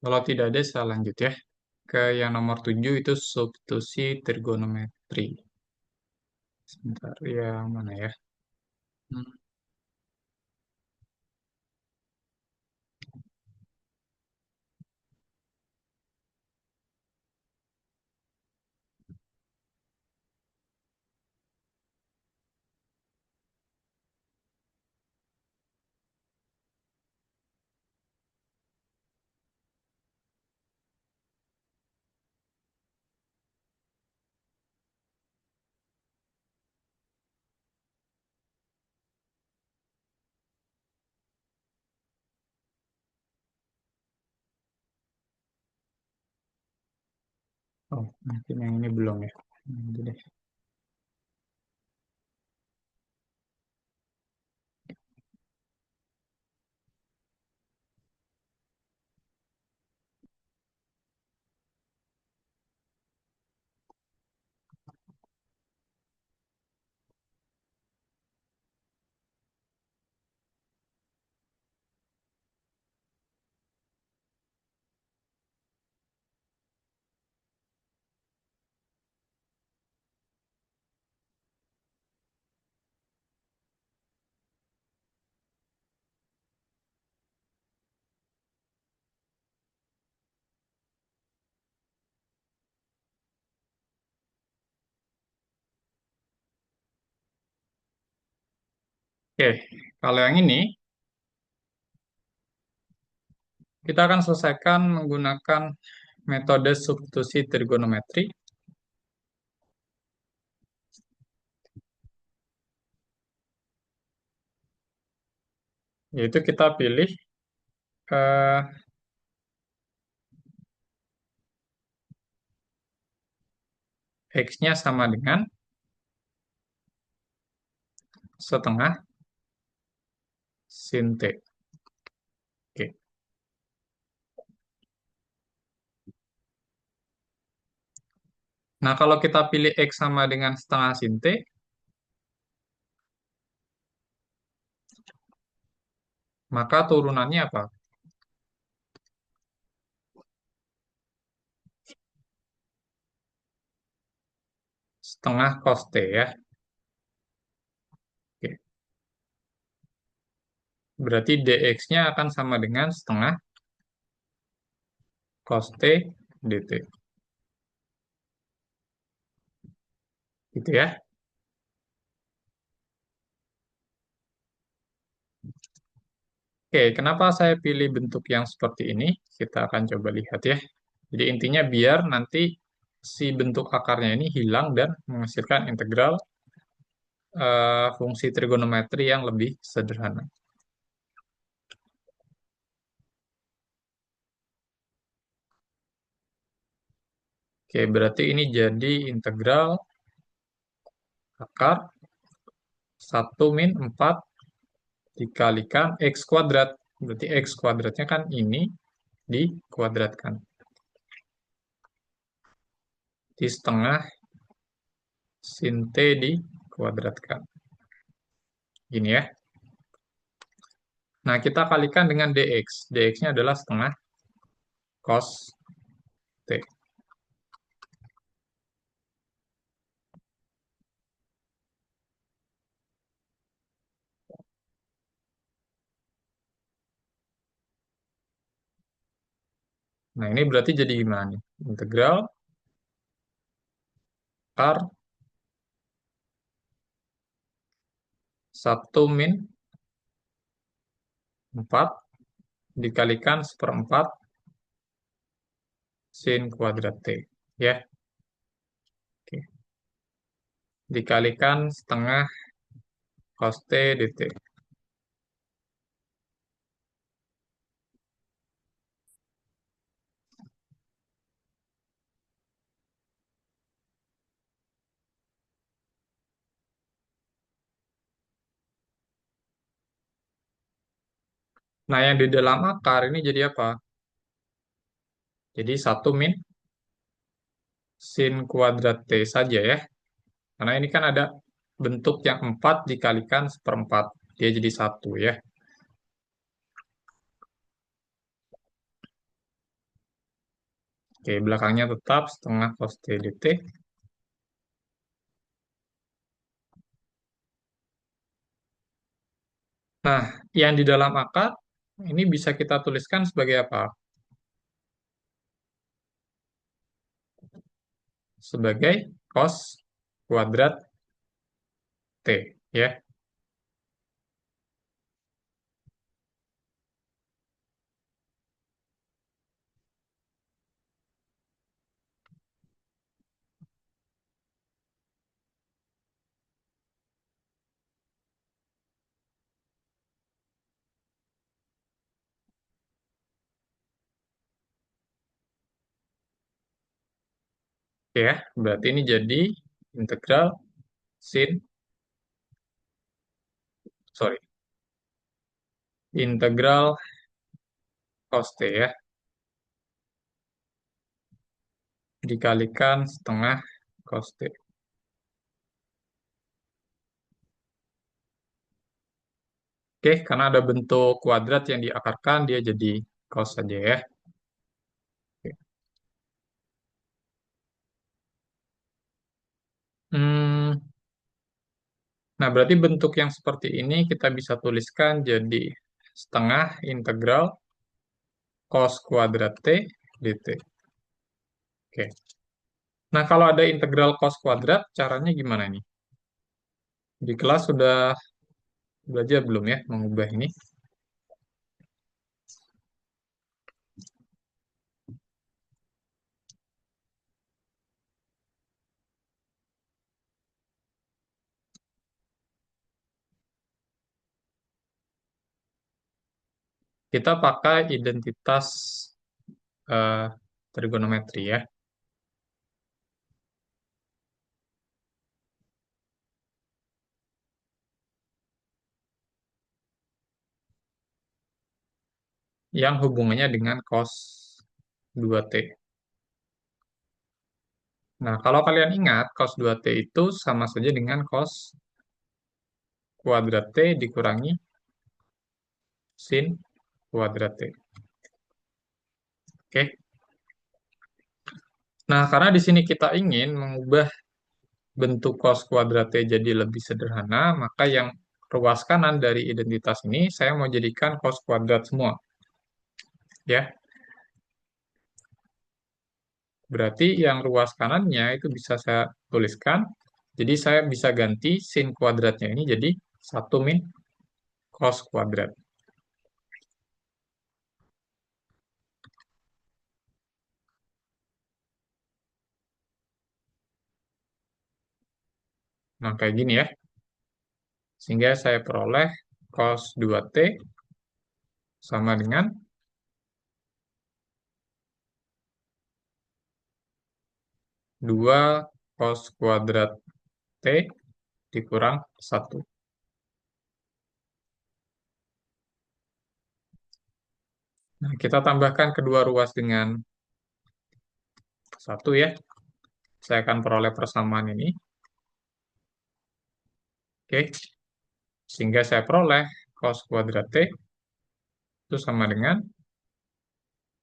Kalau tidak ada, saya lanjut ya. Ke yang nomor 7 itu substitusi trigonometri. Sebentar, yang mana ya? Hmm. Oh, mungkin yang ini belum ya. Nanti deh. Oke, kalau yang ini kita akan selesaikan menggunakan metode substitusi trigonometri, yaitu kita pilih eh, X-nya sama dengan setengah sin T. Oke. Nah, kalau kita pilih X sama dengan setengah sin T, maka turunannya apa? Setengah cos T ya. Oke. Berarti dx-nya akan sama dengan setengah cos T dt. Gitu ya. Oke, kenapa saya pilih bentuk yang seperti ini? Kita akan coba lihat ya. Jadi intinya biar nanti si bentuk akarnya ini hilang dan menghasilkan integral fungsi trigonometri yang lebih sederhana. Oke, berarti ini jadi integral akar 1 - 4 dikalikan X kuadrat. Berarti X kuadratnya kan ini dikuadratkan. Di setengah sin T dikuadratkan. Gini ya. Nah, kita kalikan dengan dx. Dx-nya adalah setengah cos T. Nah, ini berarti jadi gimana nih? Integral akar 1 - 4 dikalikan seperempat sin kuadrat T. Ya, oke. Dikalikan setengah cos T dt. Nah, yang di dalam akar ini jadi apa? Jadi 1 - sin kuadrat T saja ya. Karena ini kan ada bentuk yang 4 dikalikan seperempat. Dia jadi 1 ya. Oke, belakangnya tetap setengah cos T dt. Nah, yang di dalam akar ini bisa kita tuliskan sebagai apa? Sebagai cos kuadrat T ya. Oke ya, berarti ini jadi integral sin, sorry, integral cos T ya, dikalikan setengah cos T. Oke, karena ada bentuk kuadrat yang diakarkan, dia jadi cos saja ya. Oke. Hmm, nah, berarti bentuk yang seperti ini kita bisa tuliskan jadi setengah integral cos kuadrat T dt. Oke. Nah, kalau ada integral cos kuadrat, caranya gimana nih? Di kelas sudah belajar belum ya mengubah ini? Kita pakai identitas eh, trigonometri ya, yang hubungannya dengan cos 2T. Nah, kalau kalian ingat, cos 2T itu sama saja dengan cos kuadrat T dikurangi sin kuadrat T. Oke. Nah, karena di sini kita ingin mengubah bentuk cos kuadrat T jadi lebih sederhana, maka yang ruas kanan dari identitas ini saya mau jadikan cos kuadrat semua. Ya, berarti yang ruas kanannya itu bisa saya tuliskan. Jadi saya bisa ganti sin kuadratnya ini jadi 1 min cos kuadrat. Nah, kayak gini ya. Sehingga saya peroleh cos 2T sama dengan 2 cos kuadrat T dikurang 1. Nah, kita tambahkan kedua ruas dengan 1 ya. Saya akan peroleh persamaan ini. Oke. Sehingga saya peroleh cos kuadrat T itu sama dengan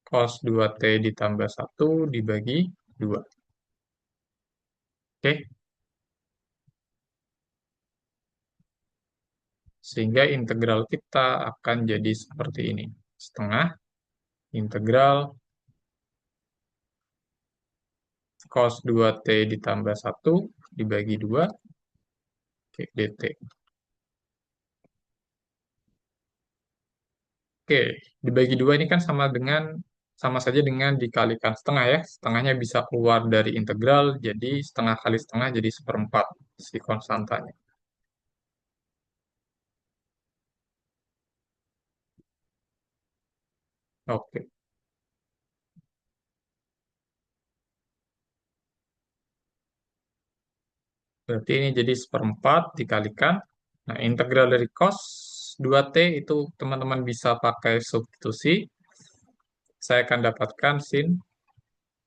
cos 2T ditambah 1 dibagi 2. Oke. Sehingga integral kita akan jadi seperti ini. Setengah integral cos 2T ditambah 1 dibagi 2 dt. Oke, dibagi 2 ini kan sama saja dengan dikalikan setengah ya. Setengahnya bisa keluar dari integral, jadi setengah kali setengah jadi seperempat si konstantanya. Oke, berarti ini jadi seperempat dikalikan. Nah, integral dari cos 2T itu teman-teman bisa pakai substitusi. Saya akan dapatkan sin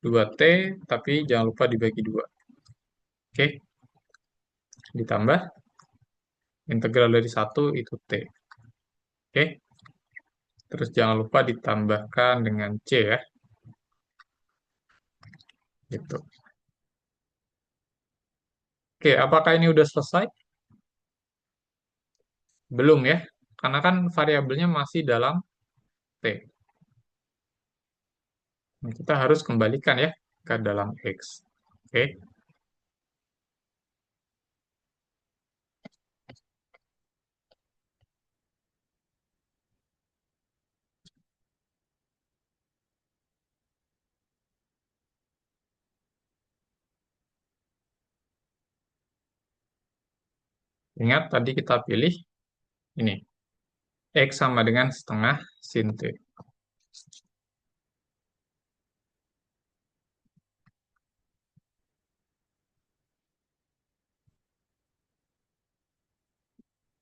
2T, tapi jangan lupa dibagi 2. Oke, ditambah integral dari 1 itu T. Oke, terus jangan lupa ditambahkan dengan C ya. Gitu. Oke, apakah ini udah selesai? Belum ya, karena kan variabelnya masih dalam T. Nah, kita harus kembalikan ya ke dalam X. Oke, ingat tadi kita pilih ini. X sama dengan setengah sin T.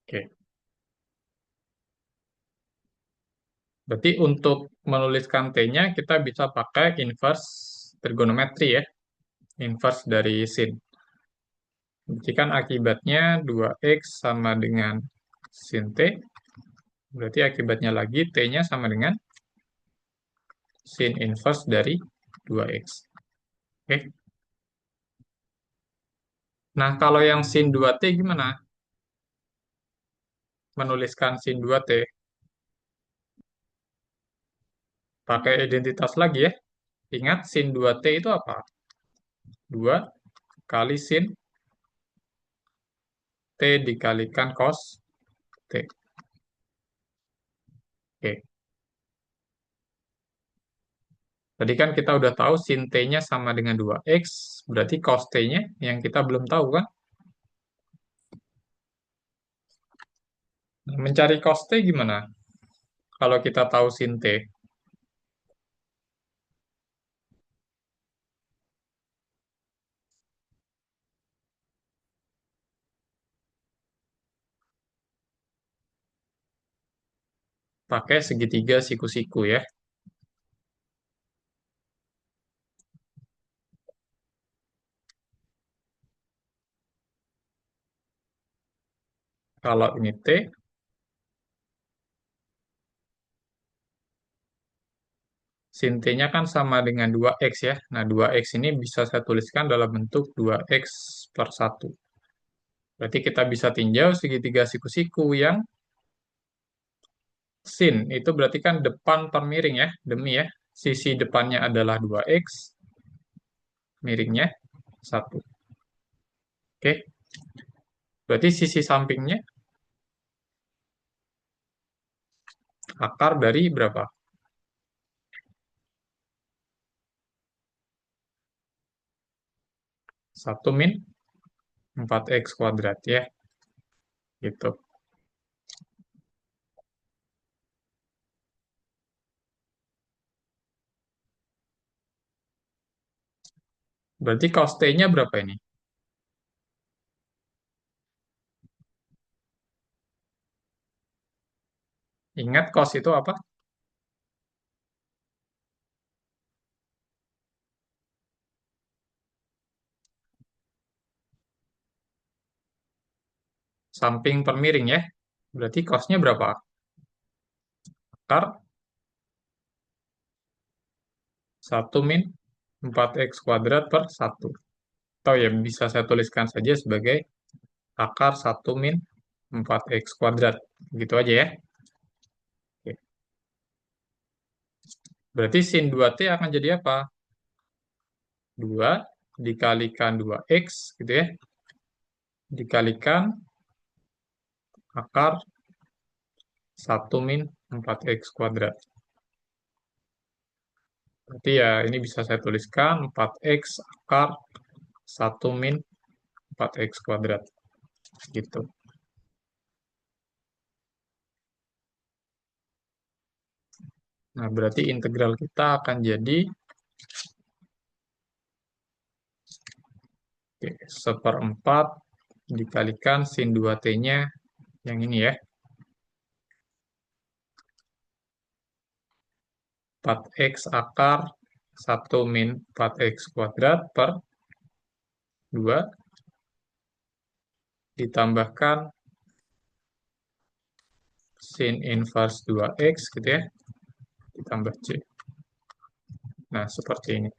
Oke. Berarti untuk menuliskan T-nya kita bisa pakai inverse trigonometri ya. Inverse dari sin. Berarti kan akibatnya 2x sama dengan sin T. Berarti akibatnya lagi T-nya sama dengan sin inverse dari 2x. Oke. Nah, kalau yang sin 2T gimana? Menuliskan sin 2T. Pakai identitas lagi ya. Ingat sin 2T itu apa? 2 kali sin T dikalikan cos T. Oke. Tadi kan kita udah tahu sin T-nya sama dengan 2x, berarti cos T-nya yang kita belum tahu kan? Nah, mencari cos T gimana? Kalau kita tahu sin T, pakai segitiga siku-siku ya. Kalau ini T, sin T-nya kan sama dengan 2x ya. Nah, 2x ini bisa saya tuliskan dalam bentuk 2x per 1. Berarti kita bisa tinjau segitiga siku-siku yang sin. Itu berarti kan depan per miring ya, demi ya. Sisi depannya adalah 2x, miringnya 1. Oke, berarti sisi sampingnya akar dari berapa? 1 min 4x kuadrat ya. Gitu. Berarti cos T-nya berapa ini? Ingat cos itu apa? Samping per miring ya. Berarti cosnya berapa? Akar 1 min 4x kuadrat per 1. Atau ya bisa saya tuliskan saja sebagai akar 1 min 4x kuadrat. Gitu aja ya. Oke. Berarti sin 2T akan jadi apa? 2 dikalikan 2x gitu ya. Dikalikan akar 1 min 4x kuadrat. Berarti ya ini bisa saya tuliskan 4x akar 1 min 4x kuadrat. Gitu. Nah, berarti integral kita akan jadi 1/4 dikalikan sin 2T-nya yang ini ya. 4x akar 1 min 4x kuadrat per 2 ditambahkan sin inverse 2x gitu ya, ditambah C. Nah, seperti ini.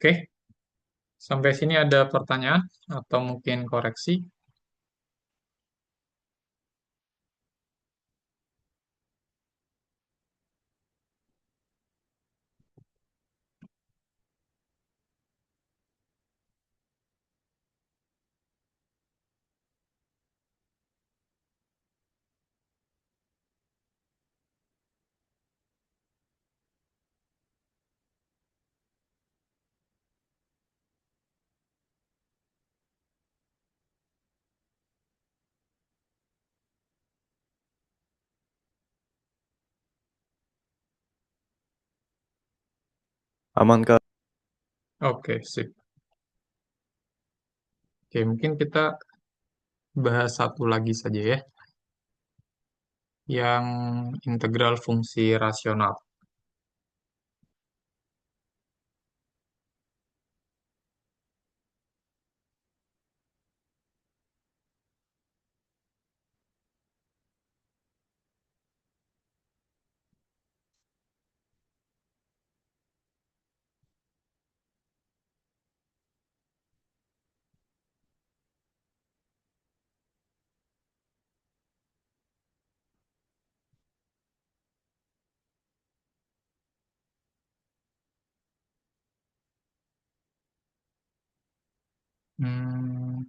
Oke, sampai sini ada pertanyaan atau mungkin koreksi? Aman, Kak. Oke, sip. Oke, mungkin kita bahas satu lagi saja ya, yang integral fungsi rasional. Hmm,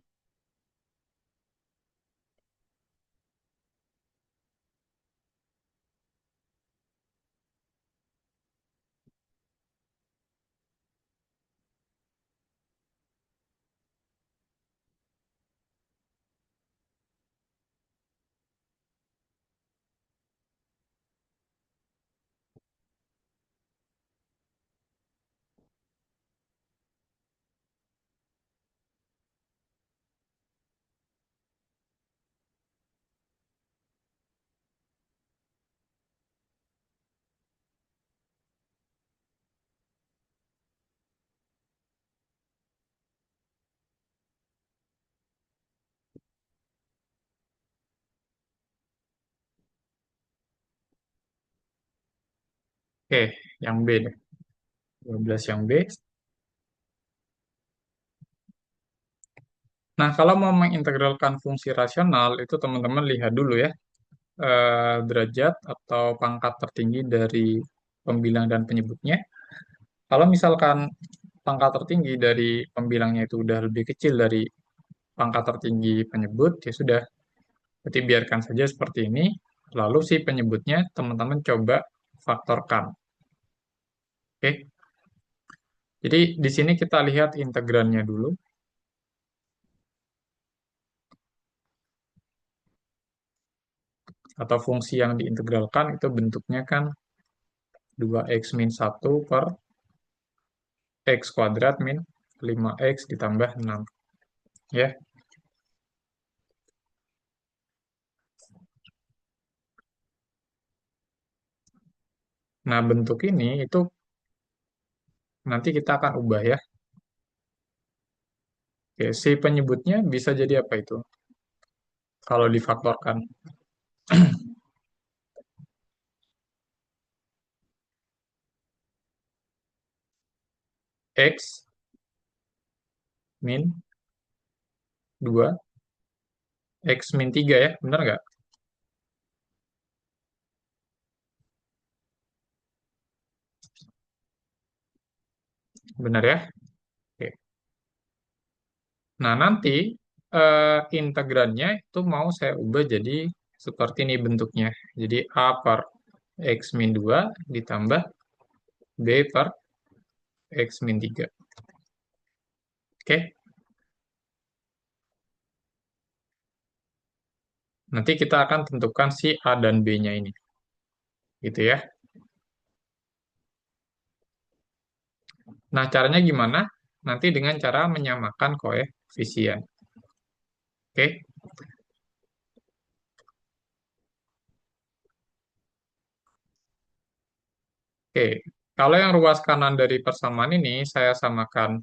oke, yang B deh. 12 yang B. Nah, kalau mau mengintegralkan fungsi rasional, itu teman-teman lihat dulu ya, derajat atau pangkat tertinggi dari pembilang dan penyebutnya. Kalau misalkan pangkat tertinggi dari pembilangnya itu udah lebih kecil dari pangkat tertinggi penyebut, ya sudah, berarti biarkan saja seperti ini. Lalu si penyebutnya teman-teman coba faktorkan. Oke. Jadi di sini kita lihat integrannya dulu, atau fungsi yang diintegralkan itu bentuknya kan 2x-1 per x kuadrat min 5x ditambah 6. Ya. Nah, bentuk ini itu nanti kita akan ubah ya. Oke, si penyebutnya bisa jadi apa itu? Kalau difaktorkan x min 2 x min 3 ya, benar nggak? Benar ya? Oke. Nah, nanti integrannya itu mau saya ubah jadi seperti ini bentuknya. Jadi A per x min 2 ditambah B per x min 3. Oke, nanti kita akan tentukan si A dan B-nya ini. Gitu ya. Nah, caranya gimana? Nanti dengan cara menyamakan koefisien. Oke. Oke. Kalau yang ruas kanan dari persamaan ini, saya samakan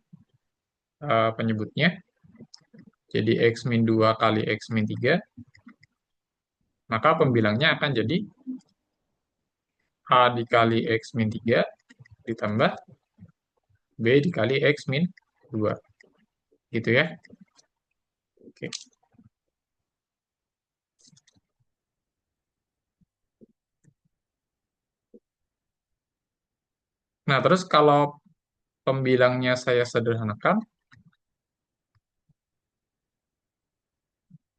penyebutnya. Jadi x min 2 kali x min 3. Maka pembilangnya akan jadi A dikali x min 3 ditambah B dikali x min 2. Gitu ya. Oke. Nah, terus kalau pembilangnya saya sederhanakan,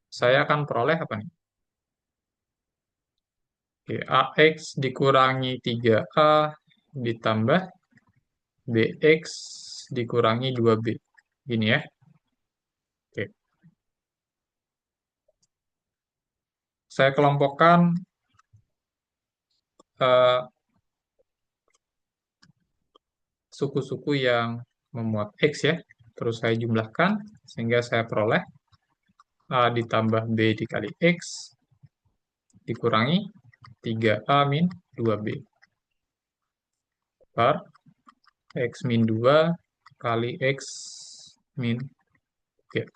saya akan peroleh apa nih? Oke, AX dikurangi 3A ditambah BX dikurangi 2B. Gini ya. Oke. Saya kelompokkan eh, suku-suku yang memuat X ya. Terus saya jumlahkan sehingga saya peroleh A ditambah B dikali X dikurangi 3A min 2B per X min 2 kali X min 3.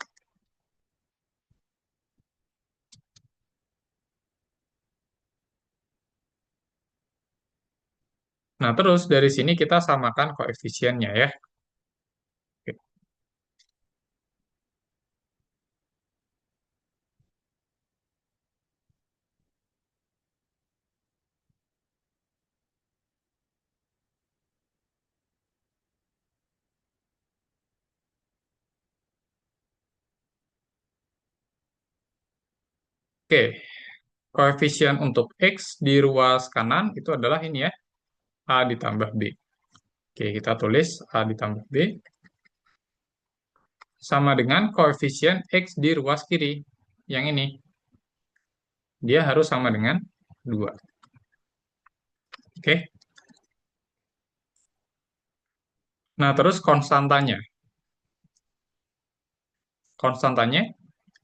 Nah, terus dari sini kita samakan koefisiennya ya. Oke, Oke, koefisien untuk X di ruas kanan itu adalah ini ya, A ditambah B. Oke, kita tulis A ditambah B sama dengan koefisien X di ruas kiri. Yang ini, dia harus sama dengan 2. Oke, nah terus konstantanya. Konstantanya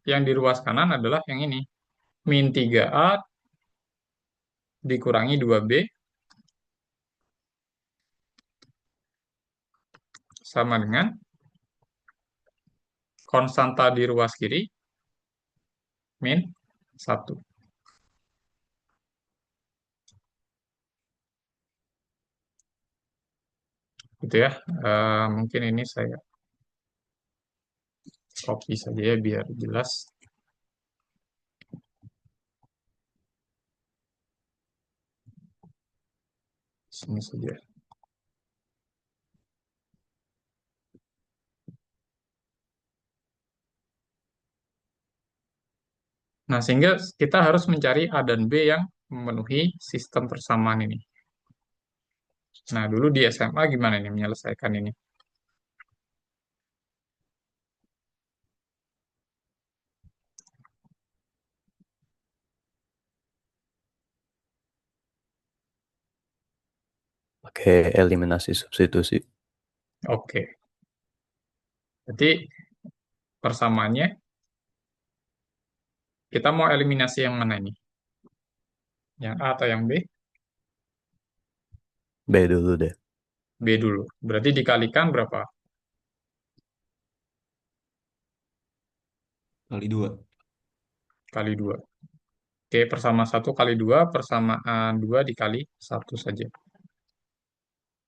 yang di ruas kanan adalah yang ini. Min 3A dikurangi 2B sama dengan konstanta di ruas kiri min 1. Gitu ya. Mungkin ini saya copy saja ya biar jelas. Sini saja. Nah, sehingga kita harus mencari A dan B yang memenuhi sistem persamaan ini. Nah, dulu di SMA gimana nih menyelesaikan ini? Pakai eliminasi substitusi. Oke. Jadi persamaannya kita mau eliminasi yang mana ini? Yang A atau yang B? B dulu deh. B dulu. Berarti dikalikan berapa? Kali 2. Kali 2. Oke, persama 1 kali 2, persamaan 2 dikali 1 saja.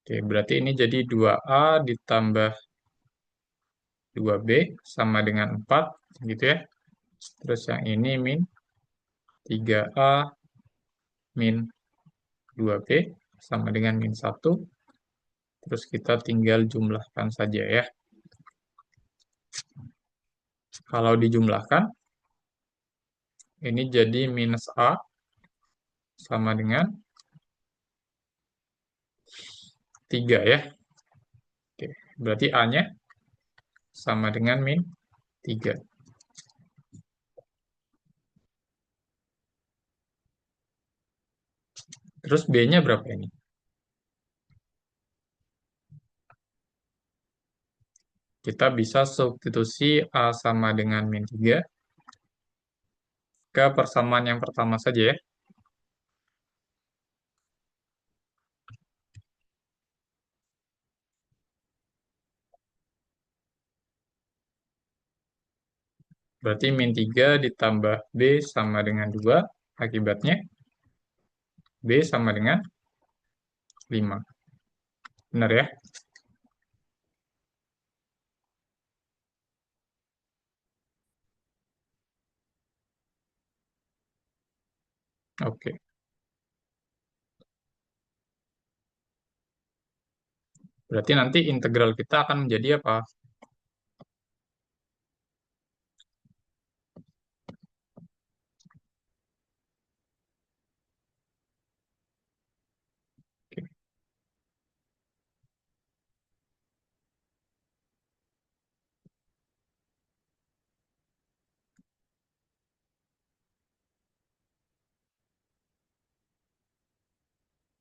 Oke, berarti ini jadi 2A ditambah 2B sama dengan 4, gitu ya. Terus yang ini min 3A min 2B sama dengan min 1. Terus kita tinggal jumlahkan saja ya. Kalau dijumlahkan, ini jadi minus A sama dengan 3 ya. Oke, berarti A-nya sama dengan min 3. Terus B-nya berapa ini? Kita bisa substitusi A sama dengan min 3 ke persamaan yang pertama saja ya. Berarti min 3 ditambah B sama dengan 2. Akibatnya B sama dengan 5. Benar ya? Oke. Berarti nanti integral kita akan menjadi apa? Oke.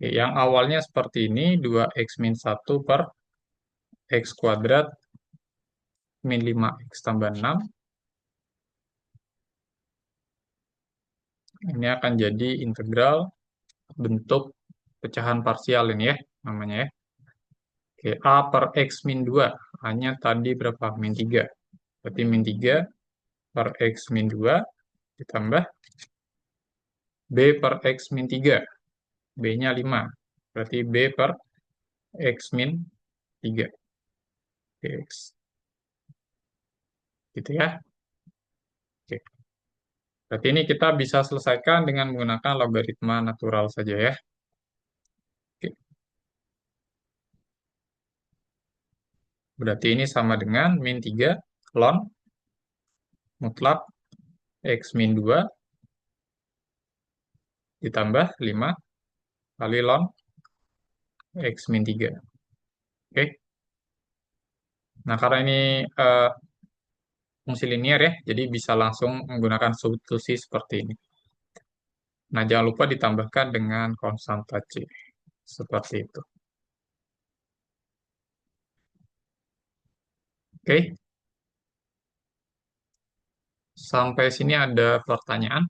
Oke, yang awalnya seperti ini, 2x min 1 per X kuadrat min 5X tambah 6. Ini akan jadi integral bentuk pecahan parsial ini ya, namanya ya. Oke, A per X min 2. A-nya tadi berapa? Min 3. Berarti min 3 per X min 2 ditambah B per X min 3. B-nya 5. Berarti B per X min 3. X. Gitu ya. Oke. Berarti ini kita bisa selesaikan dengan menggunakan logaritma natural saja ya. Oke. Berarti ini sama dengan min 3 ln mutlak X min 2 ditambah 5 kali ln X min 3. Oke. Nah, karena ini fungsi linear ya, jadi bisa langsung menggunakan substitusi seperti ini. Nah, jangan lupa ditambahkan dengan konstanta C. Seperti itu. Oke. Sampai sini ada pertanyaan?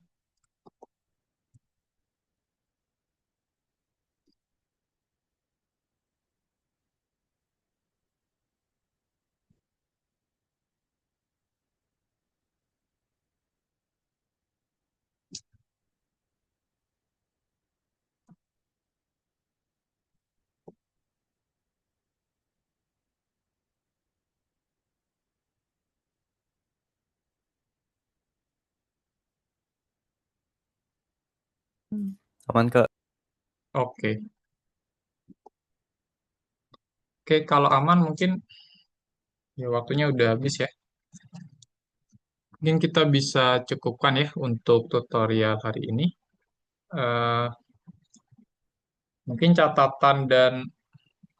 Aman, Kak? Oke. Oke, kalau aman mungkin ya waktunya udah habis ya. Mungkin kita bisa cukupkan ya untuk tutorial hari ini. Eh, Mungkin catatan dan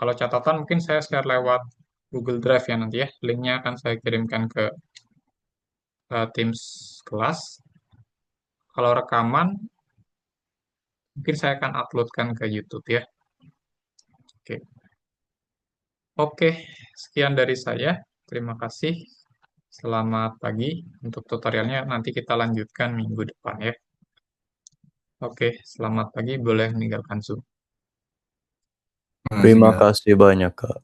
kalau catatan mungkin saya share lewat Google Drive ya nanti ya. Linknya akan saya kirimkan ke Teams kelas. Kalau rekaman mungkin saya akan uploadkan ke YouTube ya. Oke. Oke, sekian dari saya. Terima kasih. Selamat pagi. Untuk tutorialnya nanti kita lanjutkan minggu depan ya. Oke, selamat pagi. Boleh meninggalkan Zoom. Terima kasih banyak, Kak.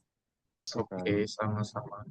Oke, sama-sama.